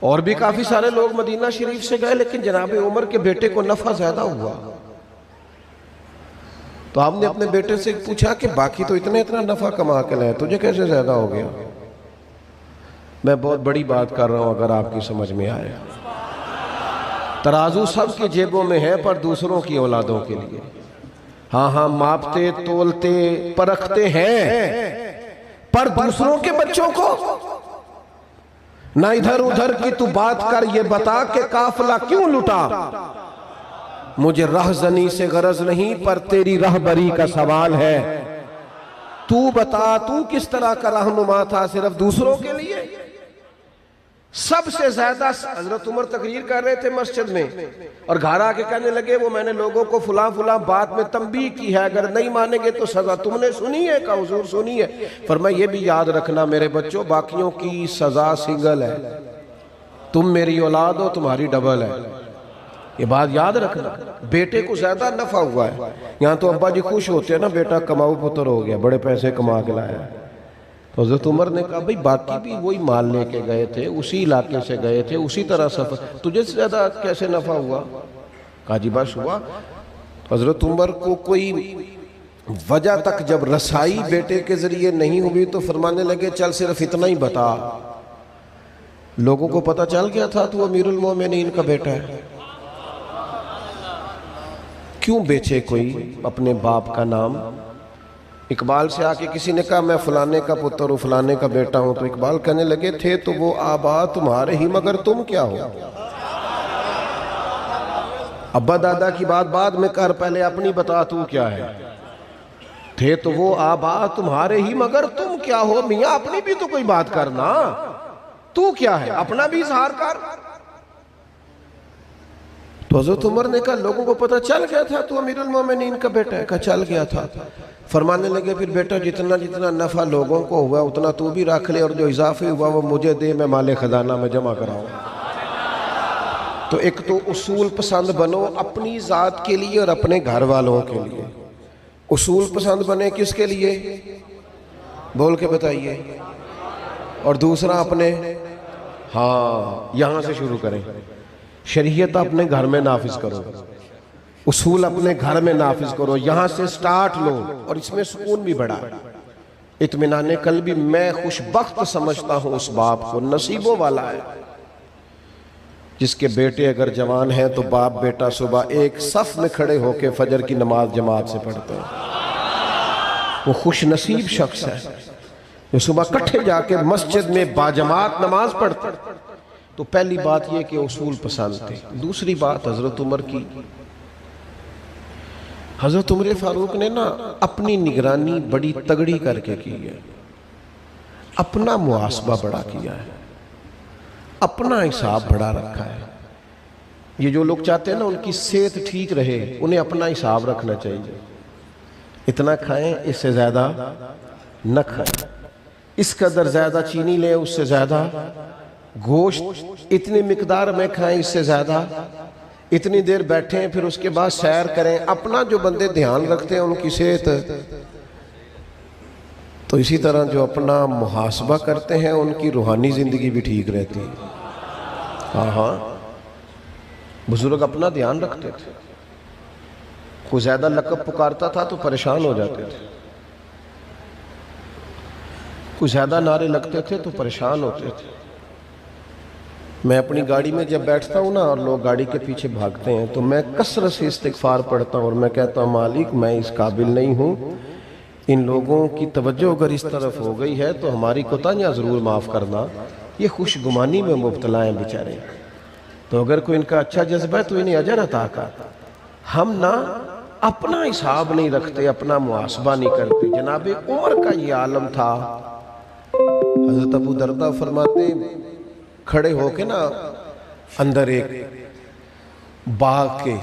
اور بھی کافی سارے لوگ مدینہ شریف سے گئے، لیکن جناب عمر کے بیٹے کو نفع زیادہ ہوا۔ تو آپ نے اپنے بیٹے سے پوچھا کہ باقی تو اتنا نفع کما کے لائے، تجھے کیسے زیادہ ہو گیا؟ میں بہت بڑی بات کر رہا ہوں، اگر آپ کی سمجھ میں آئے۔ ترازو سب کی جیبوں میں ہے، پر دوسروں کی اولادوں کے لیے۔ ہاں ماپتے تولتے پرکھتے ہیں، پر دوسروں کے بچوں کو نہ ادھر ادھر کی تو بات کر، یہ بتا کہ قافلہ کیوں لٹا۔ مجھے رہزنی سے غرض نہیں، پر تیری رہبری کا سوال ہے۔ تو بتا تو کس طرح کا رہنما تھا، صرف دوسروں کے لیے؟ سب سے زیادہ حضرت عمر تقریر کر رہے تھے مسجد میں، اور گھر آ کے کہنے لگے وہ میں نے لوگوں کو فلاں بات میں تنبیہ کی ہے، اگر نہیں مانیں گے تو سزا تم نے سنی ہے؟ کہا حضور سنی ہے۔ فرمایا یہ بھی یاد رکھنا میرے بچوں، باقیوں کی سزا سنگل ہے، تم میری اولاد ہو، تمہاری ڈبل ہے، یہ بات یاد رکھنا۔ بیٹے کو زیادہ نفع ہوا ہے، یہاں تو ابا جی خوش ہوتے ہیں نا، بیٹا کماؤ پتر ہو گیا، بڑے پیسے کما کے لایا۔ تو حضرت عمر نے کہا بھئی باقی بھی وہی مال لے کے گئے تھے، اسی علاقے سے گئے تھے، اسی طرح سفر، تجھے سے زیادہ کیسے نفع ہوا؟ کہا جی بس ہوا۔ حضرت عمر کو کوئی وجہ تک جب رسائی بیٹے کے ذریعے نہیں ہوئی تو فرمانے لگے چل صرف اتنا ہی بتا۔ لوگوں کو پتہ چل گیا تھا تو امیر المومنین کا بیٹا ہے، کیوں بیچے کوئی اپنے باپ کا نام؟ اقبال سے آ کے کسی نے کہا میں فلانے کا پتر ہوں، فلانے کا بیٹا ہوں، تو اقبال کہنے لگے تھے تو وہ آبا تمہارے ہی، مگر تم کیا ہو؟ ابا دادا کی بات بعد میں کر، پہلے اپنی بتا تو کیا ہے؟ تھے تو وہ آبا تمہارے ہی، مگر تم کیا ہو؟ میاں اپنی بھی تو کوئی بات کرنا، تو کیا ہے؟ اپنا بھی اظہار کر۔ تو حضرت عمر نے کہا لوگوں کو پتہ چل گیا تھا تو امیر المومنین کا بیٹا ہے؟ کہا چل گیا تھا۔ فرمانے لگے پھر بیٹا جتنا نفع لوگوں کو ہوا اتنا تو بھی رکھ لے، اور جو اضافی ہوا وہ مجھے دے، میں مال خزانہ میں جمع کراؤں۔ تو ایک تو اصول پسند بنو اپنی ذات کے لیے اور اپنے گھر والوں کے لیے۔ اصول پسند بنے کس کے لیے؟ بول کے بتائیے۔ اور دوسرا اپنے، یہاں سے شروع کریں، شریعت اپنے گھر میں نافذ کرو، اصول اپنے گھر میں نافذ کرو، یہاں سے سٹارٹ لو، اور اس میں سکون بھی بڑھا ہے، اطمینان قلبی۔ میں خوش بخت سمجھتا ہوں اس باپ کو، نصیبوں والا ہے جس کے بیٹے اگر جوان ہیں تو باپ بیٹا صبح ایک صف میں کھڑے ہو کے فجر کی نماز جماعت سے پڑھتے ہیں۔ وہ خوش نصیب شخص ہے جو صبح کٹھے جا کے مسجد میں باجماعت نماز پڑھتے ہیں۔ تو پہلی بات یہ کہ اصول پسند تھے۔ دوسری بات حضرت عمر کی، حضرت عمر فاروق نے نا اپنی نگرانی بڑی تگڑی کر کے کی ہے، اپنا محاسبہ بڑا کیا ہے، اپنا حساب بڑا رکھا ہے۔ یہ جو لوگ چاہتے ہیں نا ان کی صحت ٹھیک رہے، انہیں اپنا حساب رکھنا چاہیے۔ اتنا کھائیں، اس سے زیادہ نہ کھائیں، اس قدر زیادہ چینی لیں، اس سے زیادہ گوشت اتنی مقدار میں کھائیں، اس سے زیادہ، اتنی دیر بیٹھیں پھر اس کے بعد سیر کریں۔ اپنا جو بندے دھیان رکھتے ہیں ان کی صحت، تو اسی طرح جو اپنا محاسبہ کرتے ہیں ان کی روحانی زندگی بھی ٹھیک رہتی ہے۔ بزرگ اپنا دھیان رکھتے تھے، کوئی زیادہ لقب پکارتا تھا تو پریشان ہو جاتے تھے، کوئی زیادہ نعرے لگتے تھے تو پریشان ہوتے تھے۔ میں اپنی گاڑی میں جب بیٹھتا ہوں نا اور لوگ گاڑی کے پیچھے بھاگتے ہیں تو میں کثرت سے استغفار پڑھتا ہوں اور میں کہتا ہوں مالک میں اس قابل نہیں ہوں، ان لوگوں کی توجہ اگر اس طرف ہو گئی ہے تو ہماری کوتاہیاں ضرور معاف کرنا، یہ خوش گمانی میں مبتلا ہیں بیچارے، تو اگر کوئی ان کا اچھا جذبہ ہے تو انہیں اجر عطا کر۔ ہم نہ اپنا حساب نہیں رکھتے، اپنا محاسبہ نہیں کرتے۔ جناب عمر کا یہ عالم تھا، حضرت ابو دردہ فرماتے کھڑے ہو کے نا اندر ایک باغ کے،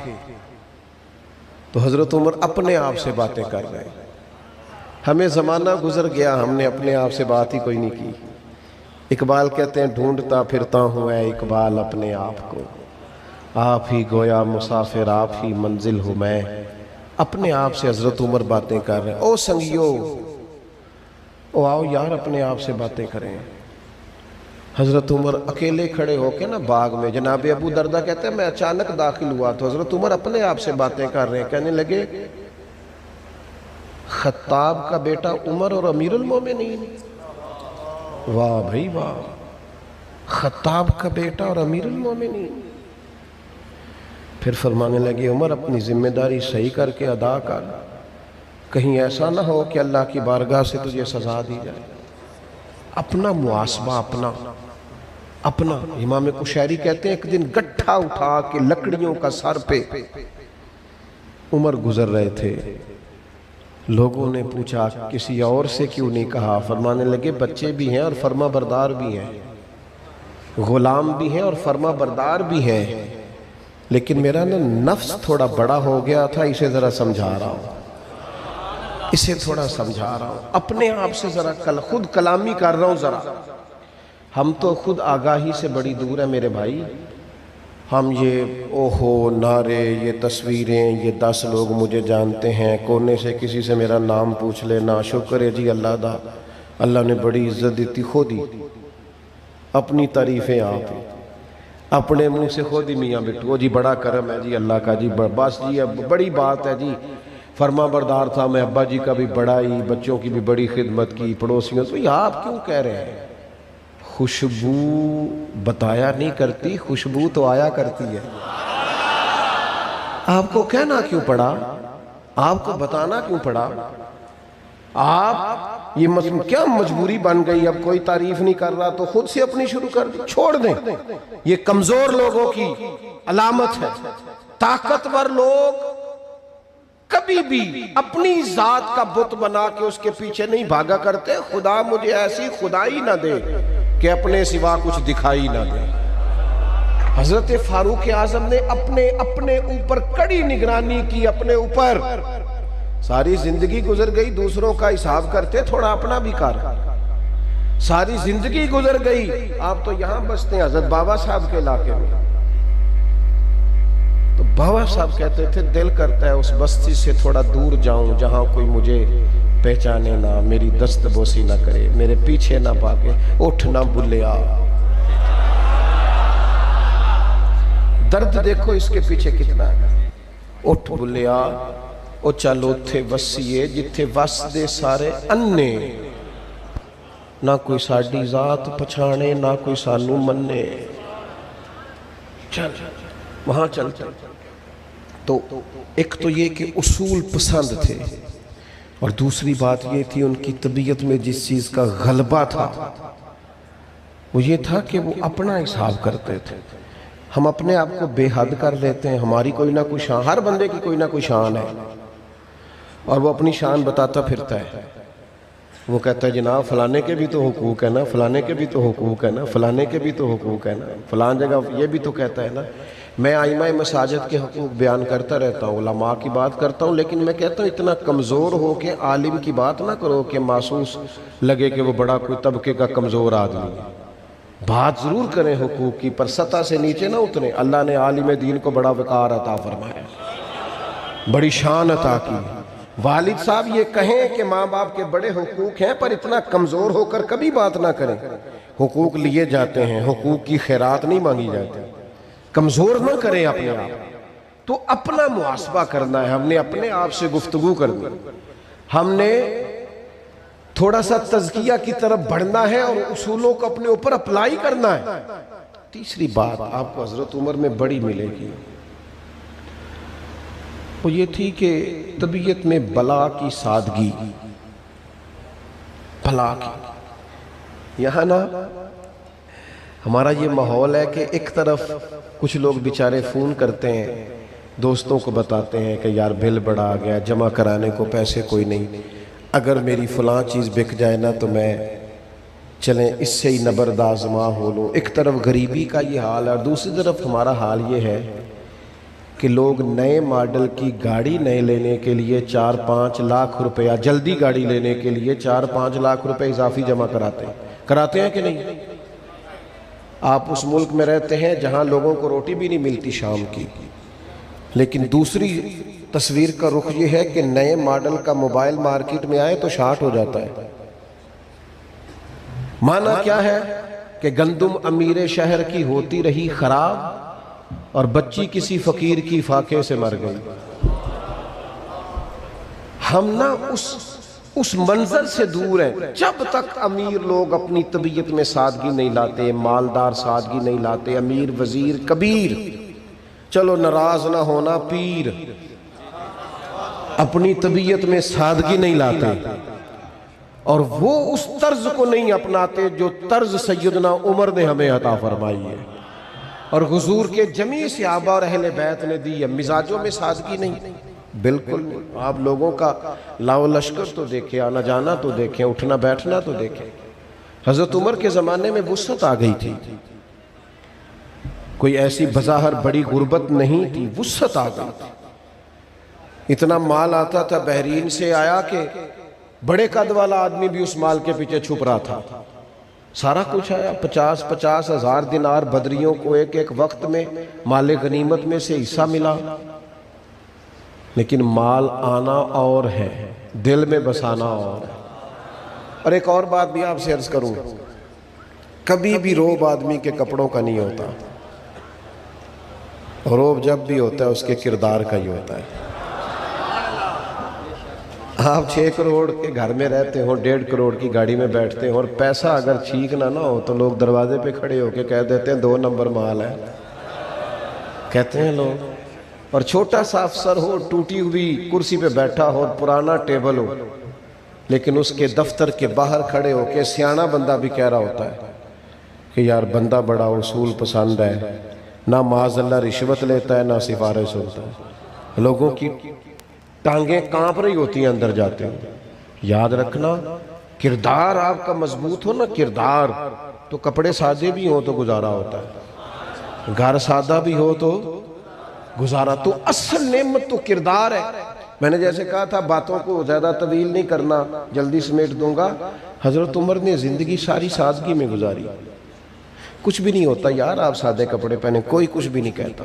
تو حضرت عمر اپنے آپ سے باتیں کر رہے ہیں۔ ہمیں زمانہ گزر گیا، ہم نے اپنے آپ سے بات ہی کوئی نہیں کی۔ اقبال کہتے ہیں ڈھونڈتا پھرتا ہوں اے اقبال اپنے آپ کو، آپ ہی گویا مسافر آپ ہی منزل ہوں میں۔ اپنے آپ سے حضرت عمر باتیں کر رہے ہیں۔ او سنگیو، او آؤ یار اپنے آپ سے باتیں کریں۔ حضرت عمر اکیلے کھڑے ہو کے نا باغ میں، جناب ابو دردہ کہتے ہیں میں اچانک داخل ہوا تو حضرت عمر اپنے آپ سے باتیں کر رہے ہیں، کہنے لگے خطاب کا بیٹا عمر اور امیر المومنین، واہ بھائی واہ، خطاب کا بیٹا اور امیر المومنین۔ پھر فرمانے لگے عمر اپنی ذمہ داری صحیح کر کے ادا کر، کہیں ایسا نہ ہو کہ اللہ کی بارگاہ سے تجھے سزا دی جائے۔ اپنا محاسبہ اپنا امام قشیری کہتے ہیں ایک دن گٹھا اٹھا کے لکڑیوں کا سر پہ عمر گزر رہے تھے، لوگوں نے پوچھا کسی اور سے کیوں نہیں کہا؟ فرمانے لگے بچے بھی ہیں اور فرما بردار بھی ہیں، غلام بھی ہیں اور فرما بردار بھی ہیں، لیکن میرا نفس تھوڑا بڑا ہو گیا تھا، اسے ذرا سمجھا رہا ہوں، اسے تھوڑا سمجھا رہا ہوں، اپنے آپ سے ذرا خود کلامی کر رہا ہوں ذرا۔ ہم تو خود آگاہی سے بڑی دور ہے میرے بھائی، ہم یہ اوہو نعرے، یہ تصویریں، یہ 10 لوگ مجھے جانتے ہیں، کونے سے کسی سے میرا نام پوچھ لینا، شکر ہے جی اللہ دا، اللہ نے بڑی عزت دیتی، خود ہی اپنی تعریفیں آپ ہی اپنے منہ سے خود ہی میاں بٹو جی بڑا کرم ہے جی اللہ کا جی، بس جی اب بڑی بات ہے جی، فرما بردار تھا میں، ابا جی کا بھی بڑا ہی، بچوں کی بھی بڑی خدمت کی، پڑوسیوں سے۔ یہ آپ کیوں کہہ رہے ہیں؟ خوشبو بتایا نہیں کرتی، خوشبو تو آیا کرتی ہے۔ آپ کو کہنا کیوں پڑا؟ آپ کو بتانا کیوں پڑا؟ آپ یہ کیا مجبوری بن گئی؟ اب کوئی تعریف نہیں کر رہا تو خود سے اپنی شروع کر دی، چھوڑ دیں۔ یہ کمزور لوگوں کی علامت ہے۔ طاقتور لوگ کبھی بھی اپنی ذات کا بت بنا کے اس کے پیچھے نہیں بھاگا کرتے۔ خدا مجھے ایسی خدائی نہ دے کہ اپنے سوا کچھ دکھائی نہ دے۔ حضرت فاروق اعظم نے اپنے اوپر کڑی نگرانی کی، اپنے اوپر ساری زندگی گزر گئی، دوسروں کا حساب کرتے، تھوڑا اپنا بھی کر۔ ساری زندگی گزر گئی، آپ تو یہاں بستے ہیں حضرت بابا صاحب کے علاقے میں، تو بابا صاحب کہتے تھے دل کرتا ہے اس بستی سے تھوڑا دور جاؤں جہاں کوئی مجھے پہچانے نہ، میری دست بوسی نہ کرے، میرے پیچھے نہ بھاگے۔ اٹھ نہ بھلیا، درد دیکھو اس کے پیچھے کتنا ہے۔ اٹھ بھلیا او چل اوتھے وسیے جتھے وس دے سارے انے، نہ کوئی ساڈی ذات پچھانے نہ کوئی سانو منے، چل وہاں چلتے۔ تو ایک تو یہ کہ اصول پسند تھے، اور دوسری بات یہ تھی ان کی طبیعت میں جس چیز کا غلبہ تھا وہ یہ تھا کہ وہ اپنا حساب کرتے تھے۔ ہم اپنے آپ کو بے حد کر لیتے ہیں، ہماری کوئی نہ کوئی شان، ہر بندے کی کوئی نہ کوئی شان ہے، اور وہ اپنی شان بتاتا پھرتا ہے۔ وہ کہتا ہے جناب فلانے کے بھی تو حقوق ہے نا، فلانے کے بھی تو حقوق ہے نا، فلانے کے بھی تو حقوق ہے نا، فلان جگہ یہ بھی تو کہتا ہے نا۔ میں ائمہ مساجد کے حقوق بیان کرتا رہتا ہوں، علماء کی بات کرتا ہوں، لیکن میں کہتا ہوں اتنا کمزور ہو کہ عالم کی بات نہ کرو کہ محسوس لگے کہ وہ بڑا کوئی طبقے کا کمزور آدمی ہے۔ بات ضرور کریں حقوق کی، پر سطح سے نیچے نہ اتریں۔ اللہ نے عالم دین کو بڑا وقار عطا فرمایا، بڑی شان عطا کی۔ والد صاحب یہ کہیں کہ ماں باپ کے بڑے حقوق ہیں، پر اتنا کمزور ہو کر کبھی بات نہ کریں۔ حقوق لیے جاتے ہیں، حقوق کی خیرات نہیں مانگی جاتی۔ کمزور نہ کریں اپنے آپ، تو اپنا محاسبہ کرنا ہے۔ ہم نے اپنے آپ سے گفتگو کرنی، ہم نے تھوڑا سا تزکیہ کی طرف بڑھنا ہے اور اصولوں کو اپنے اوپر اپلائی کرنا ہے۔ تیسری بات آپ کو حضرت عمر میں بڑی ملے گی، وہ یہ تھی کہ طبیعت میں بلا کی سادگی، بھلا کی۔ یہاں نا ہمارا یہ ماحول ہے کہ ایک طرف کچھ لوگ بیچارے فون کرتے ہیں، دوستوں کو بتاتے ہیں کہ یار بل بڑا آ گیا، جمع کرانے کو پیسے کوئی نہیں، اگر میری فلاں چیز بک جائے نا تو میں چلیں اس سے ہی نبردآزما ہو لوں۔ ایک طرف غریبی کا یہ حال ہے، اور دوسری طرف ہمارا حال یہ ہے کہ لوگ نئے ماڈل کی گاڑی نئے لینے کے لیے 4-5 لاکھ روپیہ، جلدی گاڑی لینے کے لیے 4-5 لاکھ روپے اضافی جمع کراتے ہیں کہ نہیں؟ آپ اس ملک میں رہتے ہیں جہاں لوگوں کو روٹی بھی نہیں ملتی شام کی، لیکن دوسری تصویر کا رخ یہ ہے کہ نئے ماڈل کا موبائل مارکیٹ میں آئے تو شارٹ ہو جاتا ہے۔ معنی کیا ہے کہ گندم امیر شہر کی ہوتی رہی خراب اور بچی کسی فقیر کی فاقے سے مر گئی۔ ہم نا اس منظر سے دور ہیں۔ جب تک امیر لوگ اپنی طبیعت میں سادگی نہیں لاتے، مالدار سادگی نہیں لاتے، امیر وزیر کبیر، چلو ناراض نہ ہونا پیر، اپنی طبیعت میں سادگی نہیں لاتے اور وہ اس طرز کو نہیں اپناتے جو طرز سیدنا عمر نے ہمیں عطا فرمائی ہے اور حضور کے جمیع صحابہ اور اہل بیت نے دی ہے۔ مزاجوں میں سادگی نہیں، بالکل نہیں۔ آپ لوگوں کا لاؤ لشکر تو دیکھیں، آنا جانا تو دیکھیں، اٹھنا بیٹھنا تو دیکھیں۔ حضرت عمر کے زمانے میں وسعت آ گئی تھی، کوئی ایسی بظاہر بڑی غربت نہیں تھی، وسعت آ گئی تھی۔ اتنا مال آتا تھا بحرین سے آیا کہ بڑے قد والا آدمی بھی اس مال کے پیچھے چھپ رہا تھا۔ سارا کچھ آیا، 50 ہزار دینار بدریوں کو ایک ایک وقت میں مال غنیمت میں سے حصہ ملا۔ لیکن مال آنا اور ہے، دل میں بسانا اور ہے۔ اور ایک اور بات بھی آپ سے عرض کروں، کبھی بھی روب آدمی کے کپڑوں کا نہیں ہوتا، روب جب بھی ہوتا ہے اس کے کردار کا ہی ہوتا ہے۔ آپ 6 کروڑ کے گھر میں رہتے ہو، 1.5 کروڑ کی گاڑی میں بیٹھتے ہو، اور پیسہ اگر ٹھیک نہ ہو تو لوگ دروازے پہ کھڑے ہو کے کہہ دیتے ہیں 2 نمبر مال ہے، کہتے ہیں لوگ۔ اور چھوٹا سا افسر ہو، ٹوٹی ہوئی کرسی پہ بیٹھا ہو، پرانا ٹیبل ہو، لیکن اس کے دفتر کے باہر کھڑے ہو کے سیاںا بندہ بھی کہہ رہا ہوتا ہے کہ یار بندہ بڑا اصول پسند ہے، نہ معاذ اللہ رشوت لیتا ہے نہ سفارش ہوتا ہے۔ لوگوں کی ٹانگیں کانپ رہی ہوتی ہیں اندر جاتے ہیں۔ یاد رکھنا، کردار آپ کا مضبوط ہو نا، کردار، تو کپڑے سادے بھی ہوں تو گزارا ہوتا ہے، گھر سادہ بھی ہو تو گزارا۔ تو اصل نعمت تو کردار ہے۔ میں نے جیسے کہا تھا باتوں کو زیادہ طویل نہیں کرنا، جلدی سمیٹ دوں گا۔ حضرت عمر نے زندگی ساری سادگی میں گزاری۔ کچھ بھی نہیں ہوتا یار، آپ سادے کپڑے پہنے، کوئی کچھ بھی نہیں کہتا۔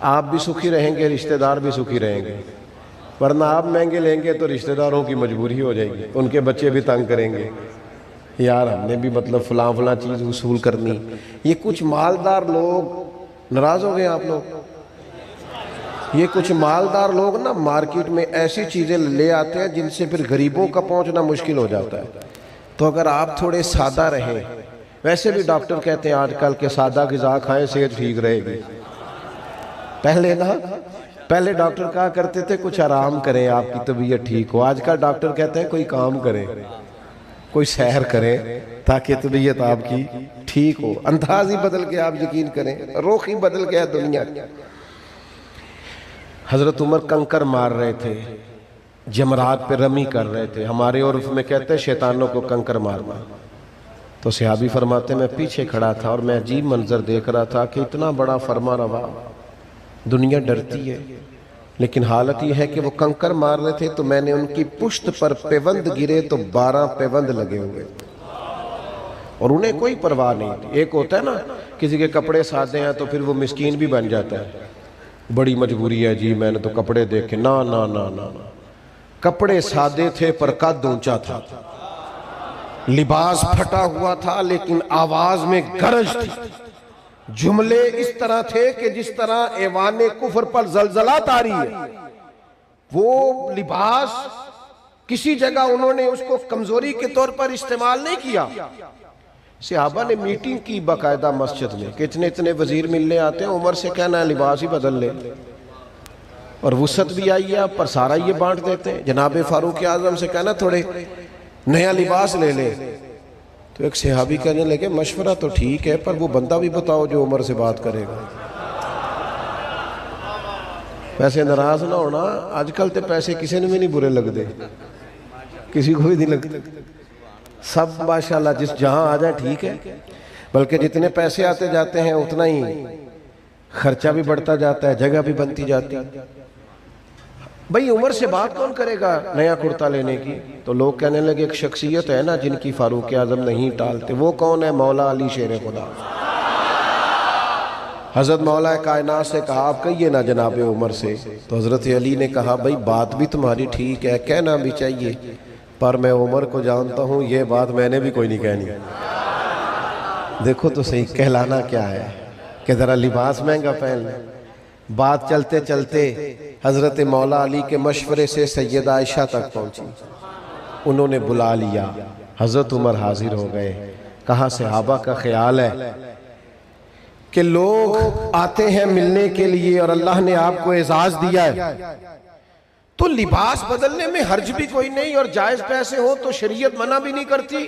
آپ بھی سکھی رہیں گے، رشتہ دار بھی سکھی رہیں گے، ورنہ آپ مہنگے لیں گے تو رشتہ داروں کی مجبوری ہو جائے گی، ان کے بچے بھی تنگ کریں گے، یار ہم نے بھی مطلب فلاں چیز وصول کرنی۔ یہ کچھ مالدار لوگ، ناراض ہو گئے آپ لوگ، یہ کچھ مالدار لوگ نا مارکیٹ میں ایسی چیزیں لے آتے ہیں جن سے پھر غریبوں کا پہنچنا مشکل ہو جاتا ہے۔ تو اگر آپ تھوڑے سادہ رہیں، ویسے بھی ڈاکٹر کہتے ہیں آج کل کہ سادہ غذا کھائیں صحت ٹھیک رہے گی۔ پہلے ڈاکٹر کہا کرتے تھے کچھ آرام کریں آپ کی طبیعت ٹھیک ہو، آج کل ڈاکٹر کہتے ہیں کوئی کام کریں، کوئی سحر کریں تاکہ طبیعت آپ کی ٹھیک ہو۔ انداز ہی بدل گیا، آپ یقین کریں، رخ ہی بدل گیا دنیا کی۔ حضرت عمر کنکر مار رہے تھے، جمرات پہ رمی کر رہے تھے، ہمارے عرف میں کہتے ہیں شیطانوں کو کنکر مارنا۔ تو صحابی فرماتے میں پیچھے کھڑا تھا اور میں عجیب منظر دیکھ رہا تھا کہ اتنا بڑا فرما روا، دنیا ڈرتی ہے، لیکن حالت یہ ہے کہ وہ کنکر مار رہے تھے تو میں نے ان کی پشت پر پیوند گرے تو 12 پیوند لگے ہوئے، اور انہیں کوئی پرواہ نہیں تھی۔ ایک ہوتا ہے نا کسی کے کپڑے سادے ہیں تو پھر وہ مسکین بھی بن جاتا ہے، بڑی مجبوری ہے جی میں نے تو کپڑے دیکھے، نا نا نا نا، کپڑے سادے تھے پر قد اونچا تھا، لباس پھٹا ہوا تھا لیکن آواز میں گرج تھی، جملے اس طرح تھے کہ جس طرح ایوان کفر پر زلزلہ طاری ہے۔ وہ لباس کسی جگہ انہوں نے اس کو کمزوری کے طور پر استعمال نہیں کیا۔ صحابہ نے میٹنگ کی باقاعدہ مسجد میں کہ اتنے وزیر ملنے آتے ہیں، عمر سے کہنا ہے لباس ہی بدل لے، اور وسعت بھی آئی ہے پر سارا یہ بانٹ دیتے ہیں۔ جناب فاروق اعظم سے کہنا تھوڑے نیا لباس لے لے. تو ایک صحابی کہنے لگے مشورہ تو ٹھیک ہے پر وہ بندہ بھی بتاؤ جو عمر سے بات کرے گا. پیسے ناراض نہ ہونا, آج کل تے پیسے کسی نے بھی نہیں برے لگ دے, کسی کو بھی نہیں لگتے, سب ماشاءاللہ جس جہاں آ جائے ٹھیک ہے. بلکہ جتنے پیسے آتے جاتے ہیں اتنا ہی خرچہ بھی بڑھتا جاتا ہے, جگہ بھی بنتی جاتی. بھئی عمر سے بات کون کرے گا نیا کرتا لینے کی؟ تو لوگ کہنے لگے ایک شخصیت ہے نا جن کی فاروق اعظم نہیں ٹالتے, وہ کون ہے؟ مولا علی شیر خدا. حضرت مولا کائنات سے کہا آپ کہیے نا جناب عمر سے. تو حضرت علی نے کہا بھئی بات بھی تمہاری ٹھیک ہے, کہنا بھی چاہیے, پر میں عمر کو جانتا ہوں یہ بات میں نے بھی کوئی نہیں کہنی. دیکھو تو صحیح کہلانا کیا ہے کہ ذرا لباس مہنگا پہن لیں. بات چلتے چلتے حضرت مولا علی کے مشورے سے سیدہ عائشہ تک پہنچی. انہوں نے بلا لیا, حضرت عمر حاضر ہو گئے. کہا صحابہ کا خیال ہے کہ لوگ آتے ہیں ملنے کے لیے اور اللہ نے آپ کو اعزاز دیا ہے, تو لباس بدلنے میں حرج بھی کوئی نہیں, اور جائز پیسے ہو تو شریعت منع بھی نہیں کرتی,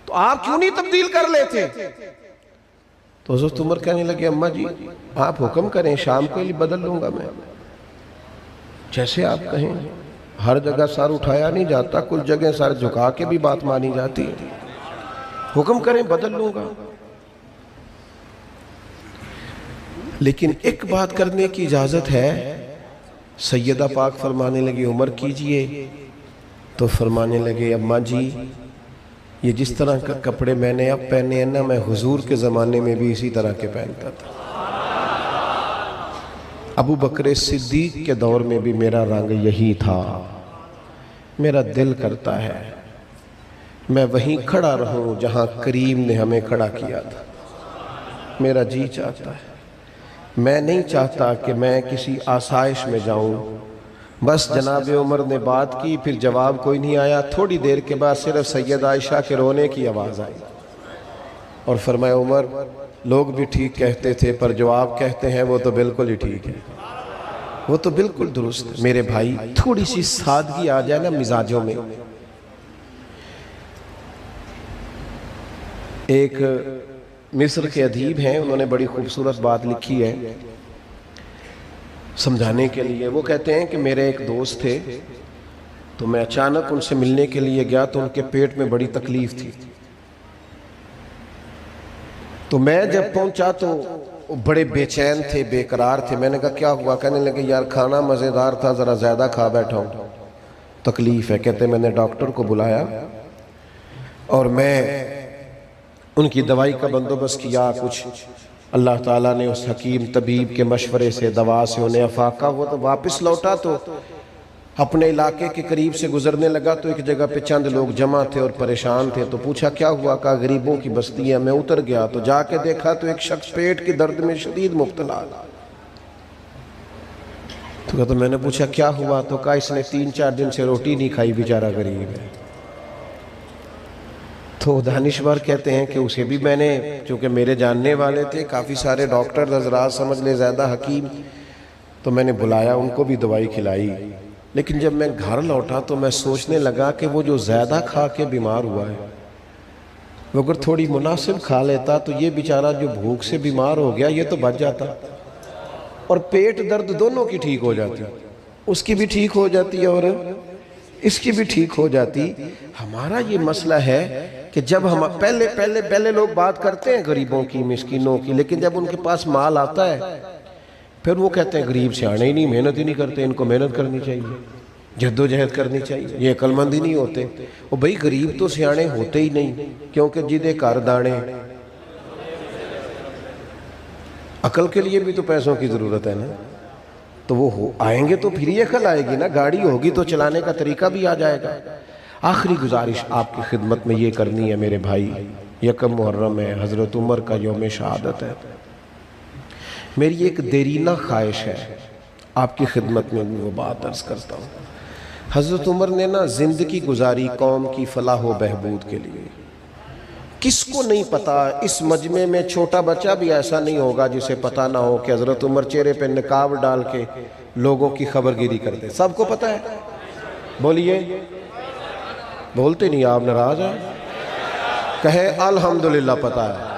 تو آپ کیوں نہیں تبدیل کر لیتے؟ تو حضرت عمر کہنے لگے اماں جی آپ حکم کریں, شام کے لیے بدل لوں گا میں, جیسے آپ کہیں. ہر جگہ سر اٹھایا نہیں جاتا, کچھ جگہ سر جھکا کے بھی بات مانی جاتی ہے. حکم کریں بدل لوں گا. لیکن ایک بات کرنے کی اجازت ہے. سیدہ پاک فرمانے لگی عمر کیجئے. تو فرمانے لگے اماں جی یہ جس طرح کا کپڑے میں نے اب پہنے ہیں نا, میں حضور کے زمانے میں بھی اسی طرح کے پہنتا تھا. ابو بکر صدیق کے دور میں بھی میرا رنگ یہی تھا. میرا دل کرتا ہے میں وہیں کھڑا رہوں جہاں کریم نے ہمیں کھڑا کیا تھا. میرا جی چاہتا ہے, میں نہیں چاہتا کہ میں کسی آسائش میں جاؤں. بس جناب عمر نے بات کی, پھر جواب کوئی نہیں آیا. تھوڑی دیر کے بعد صرف سیدہ عائشہ کے رونے کی آواز آئی اور فرمایا عمر لوگ بھی ٹھیک کہتے تھے پر جو آپ کہتے ہیں وہ تو بالکل ہی ٹھیک ہے, وہ تو بالکل درست ہے. میرے بھائی تھوڑی سی سادگی آ جائے نا مزاجوں میں. ایک مصر کے ادیب ہیں, انہوں نے بڑی خوبصورت بات لکھی ہے سمجھانے کے لیے. وہ کہتے ہیں کہ میرے ایک دوست تھے, تو میں اچانک ان سے ملنے کے لیے گیا تو ان کے پیٹ میں بڑی تکلیف تھی. تو میں جب پہنچا تو وہ بڑے بے چین تھے, بے قرار تھے. میں نے کہا کیا ہوا؟ کہنے لگے یار کھانا مزیدار تھا, ذرا زیادہ کھا بیٹھا ہوں, تکلیف ہے. کہتے میں نے ڈاکٹر کو بلایا اور میں ان کی دوائی کا بندوبست کیا. کچھ اللہ تعالیٰ نے اس حکیم طبیب کے مشورے سے دوا سے انہیں افاقہ. وہ تو واپس لوٹا تو اپنے علاقے کے قریب سے گزرنے لگا تو ایک جگہ پہ چند لوگ جمع تھے اور پریشان تھے. تو پوچھا کیا ہوا؟ کہا غریبوں کی بستی ہے. میں اتر گیا تو جا کے دیکھا تو ایک شخص پیٹ کی درد میں شدید مبتلا. تو کہا تو میں نے پوچھا کیا ہوا؟ تو کہا اس نے 3-4 دن سے روٹی نہیں کھائی, بیچارہ غریب ہے. تو دانشور کہتے ہیں کہ اسے بھی میں نے, چونکہ میرے جاننے والے تھے کافی سارے ڈاکٹر حضرات سمجھ لے زیادہ حکیم, تو میں نے بلایا, ان کو بھی دوائی کھلائی. لیکن جب میں گھر لوٹا تو میں سوچنے لگا کہ وہ جو زیادہ کھا کے بیمار ہوا ہے وہ اگر تھوڑی مناسب کھا لیتا تو یہ بیچارہ جو بھوک سے بیمار ہو گیا یہ تو بچ جاتا, اور پیٹ درد دونوں کی ٹھیک ہو جاتی, اس کی بھی ٹھیک ہو جاتی اور اس کی بھی ٹھیک ہو جاتی. ہمارا یہ مسئلہ ہے کہ جب ہم پہلے لوگ بات کرتے ہیں غریبوں کی, مسکینوں کی, لیکن جب ان کے پاس مال آتا ہے پھر وہ کہتے ہیں غریب سیانے ہی نہیں, محنت ہی نہیں کرتے, ان کو محنت کرنی چاہیے, جد و جہد کرنی چاہیے, یہ عقل مند ہی نہیں ہوتے. اور بھئی غریب تو سیانے ہوتے ہی نہیں, کیونکہ جدے کار دانے. عقل کے لیے بھی تو پیسوں کی ضرورت ہے نا, تو وہ آئیں گے تو پھر یہ عقل آئے گی نا, گاڑی ہوگی تو چلانے کا طریقہ بھی آ جائے گا. آخری گزارش آپ کی خدمت میں یہ کرنی ہے میرے بھائی, 1 محرم ہے, حضرت عمر کا یوم شہادت ہے. میری ایک دیرینہ خواہش ہے آپ کی خدمت میں وہ بات عرض کرتا ہوں. حضرت عمر نے نا زندگی گزاری قوم کی فلاح و بہبود کے لیے. کس کو نہیں پتا, اس مجمع میں چھوٹا بچہ بھی ایسا نہیں ہوگا جسے پتا نہ ہو کہ حضرت عمر چہرے پہ نقاب ڈال کے لوگوں کی خبرگیری کرتے. سب کو پتا ہے, بولیے بولتے نہیں آپ ناراض ہیں؟ کہیں الحمدللہ پتہ ہے.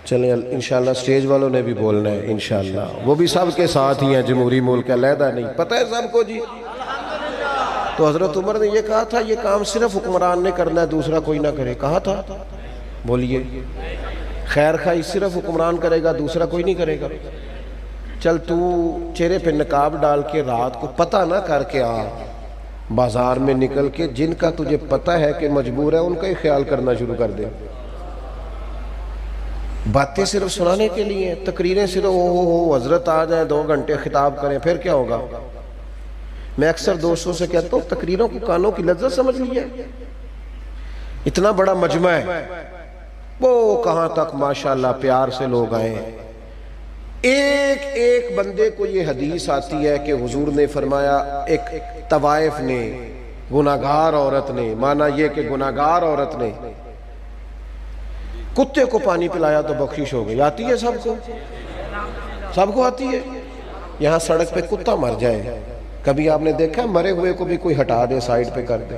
چلیں انشاءاللہ اسٹیج والوں نے بھی بولنا ہے انشاءاللہ. وہ بھی سب کے ساتھ ہی ہیں، جمہوری ملک علیحدہ نہیں. پتہ ہے سب کو جی. تو حضرت عمر نے یہ کہا تھا یہ کام صرف حکمران نے کرنا ہے، دوسرا کوئی نہ کرے. کہا تھا؟ بولیے. خیر خواہی صرف حکمران کرے گا، دوسرا کوئی نہیں کرے گا. چل تو چہرے پہ نقاب ڈال کے رات کو پتہ نہ کر کے آ، بازار میں نکل کے جن کا تجھے پتہ ہے کہ مجبور ہے ان کا ہی خیال کرنا شروع کر دے. باتیں صرف سنانے کے لیے، تقریریں صرف ہو حضرت آ جائیں 2 گھنٹے خطاب کریں پھر کیا ہوگا. میں اکثر دوستوں سے کہتا ہوں تقریروں کو کانوں کی لذت سمجھ لیے. اتنا بڑا مجمع ہے، وہ کہاں تک ماشاءاللہ پیار سے لوگ آئے ہیں. ایک ایک بندے کو یہ حدیث آتی ہے کہ حضور نے فرمایا ایک طوائف نے، گناہگار عورت نے، مانا یہ کہ گناہگار عورت نے کتے کو پانی پلایا تو بخشش ہو گئی. آتی ہے سب کو؟ سب کو آتی ہے. یہاں سڑک پہ کتا مر جائے، کبھی آپ نے دیکھا مرے ہوئے کو بھی کوئی ہٹا دے، سائیڈ پہ کر دے؟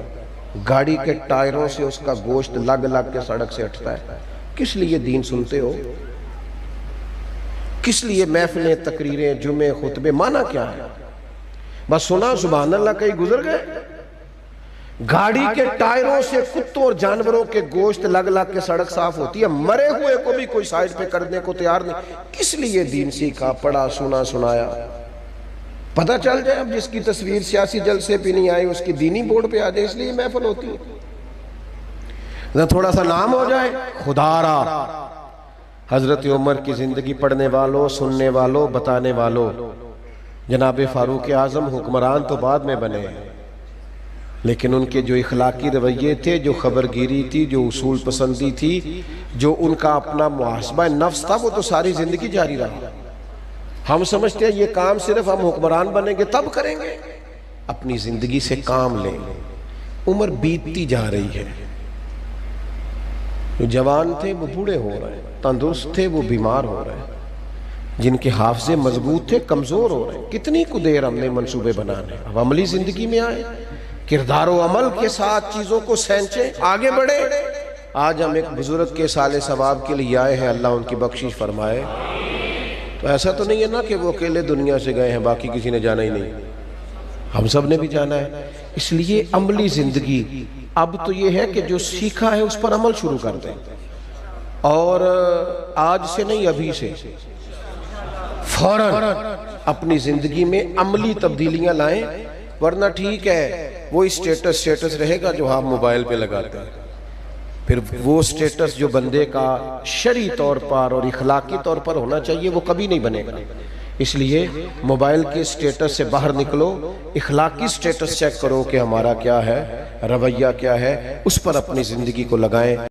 گاڑی کے ٹائروں سے اس کا گوشت لگ لگ کے سڑک سے ہٹتا ہے. کس لیے دین سنتے ہو؟ کس لیے محفلیں، تقریریں، جمعے، خطبے؟ مانا کیا ہے؟ بس سنا سبحان اللہ کہیں گزر گئے. گاڑی کے ٹائروں سے کتوں اور جانوروں کے گوشت لگ لگ کے سڑک صاف ہوتی ہے، مرے ہوئے کو بھی کوئی سائیڈ پہ کرنے کو تیار نہیں. کس لیے دین سیکھا، پڑھا، سنا، سنایا؟ پتہ چل جائے اب جس کی تصویر سیاسی جلسے پہ نہیں آئی اس کی دینی بورڈ پہ آ جائے، اس لیے محفل ہوتی ہے. تھوڑا سا نام ہو جائے خدا را. حضرت عمر کی زندگی پڑھنے والوں، سننے والوں، بتانے والوں، جناب فاروق اعظم حکمران تو بعد میں بنے، لیکن ان کے جو اخلاقی رویے تھے، جو خبرگیری تھی، جو اصول پسندی تھی، جو ان کا اپنا محاسبہ نفس تھا، وہ تو ساری زندگی جاری رہا. ہم سمجھتے ہیں یہ کام صرف ہم حکمران بنیں گے تب کریں گے. اپنی زندگی سے کام لیں. عمر بیتتی جا رہی ہے. جو جوان تھے وہ بوڑھے ہو رہے ہیں، تندرست تھے وہ بیمار ہو رہے ہیں، جن کے حافظے مضبوط تھے کمزور ہو رہے ہیں. کتنی کو دیر ہم نے منصوبے بنانے. اب عملی زندگی میں آئے، کردار و عمل کے ساتھ چیزوں کو سینچیں، آگے بڑھے. آج ہم ایک بزرگ کے سال ثواب کے لیے آئے ہیں، اللہ ان کی بخشش فرمائے. تو ایسا تو نہیں ہے نا کہ وہ اکیلے دنیا سے گئے ہیں، باقی کسی نے جانا ہی نہیں. ہم سب نے بھی جانا ہے. اس لیے عملی زندگی اب تو یہ ہے کہ جو سیکھا ہے اس پر عمل شروع کر دیں. اور آج سے نہیں، ابھی سے فوراً اپنی زندگی میں عملی تبدیلیاں لائیں. ورنہ ٹھیک ہے وہی سٹیٹس رہے گا جو آپ موبائل پہ لگاتے ہیں. پھر وہ سٹیٹس جو بندے کا شرعی طور پر اور اخلاقی طور پر ہونا چاہیے وہ کبھی نہیں بنے گا. اس لیے موبائل کے سٹیٹس سے باہر نکلو، اخلاقی سٹیٹس چیک کرو کہ ہمارا کیا ہے، رویہ کیا ہے، اس پر اپنی زندگی کو لگائیں.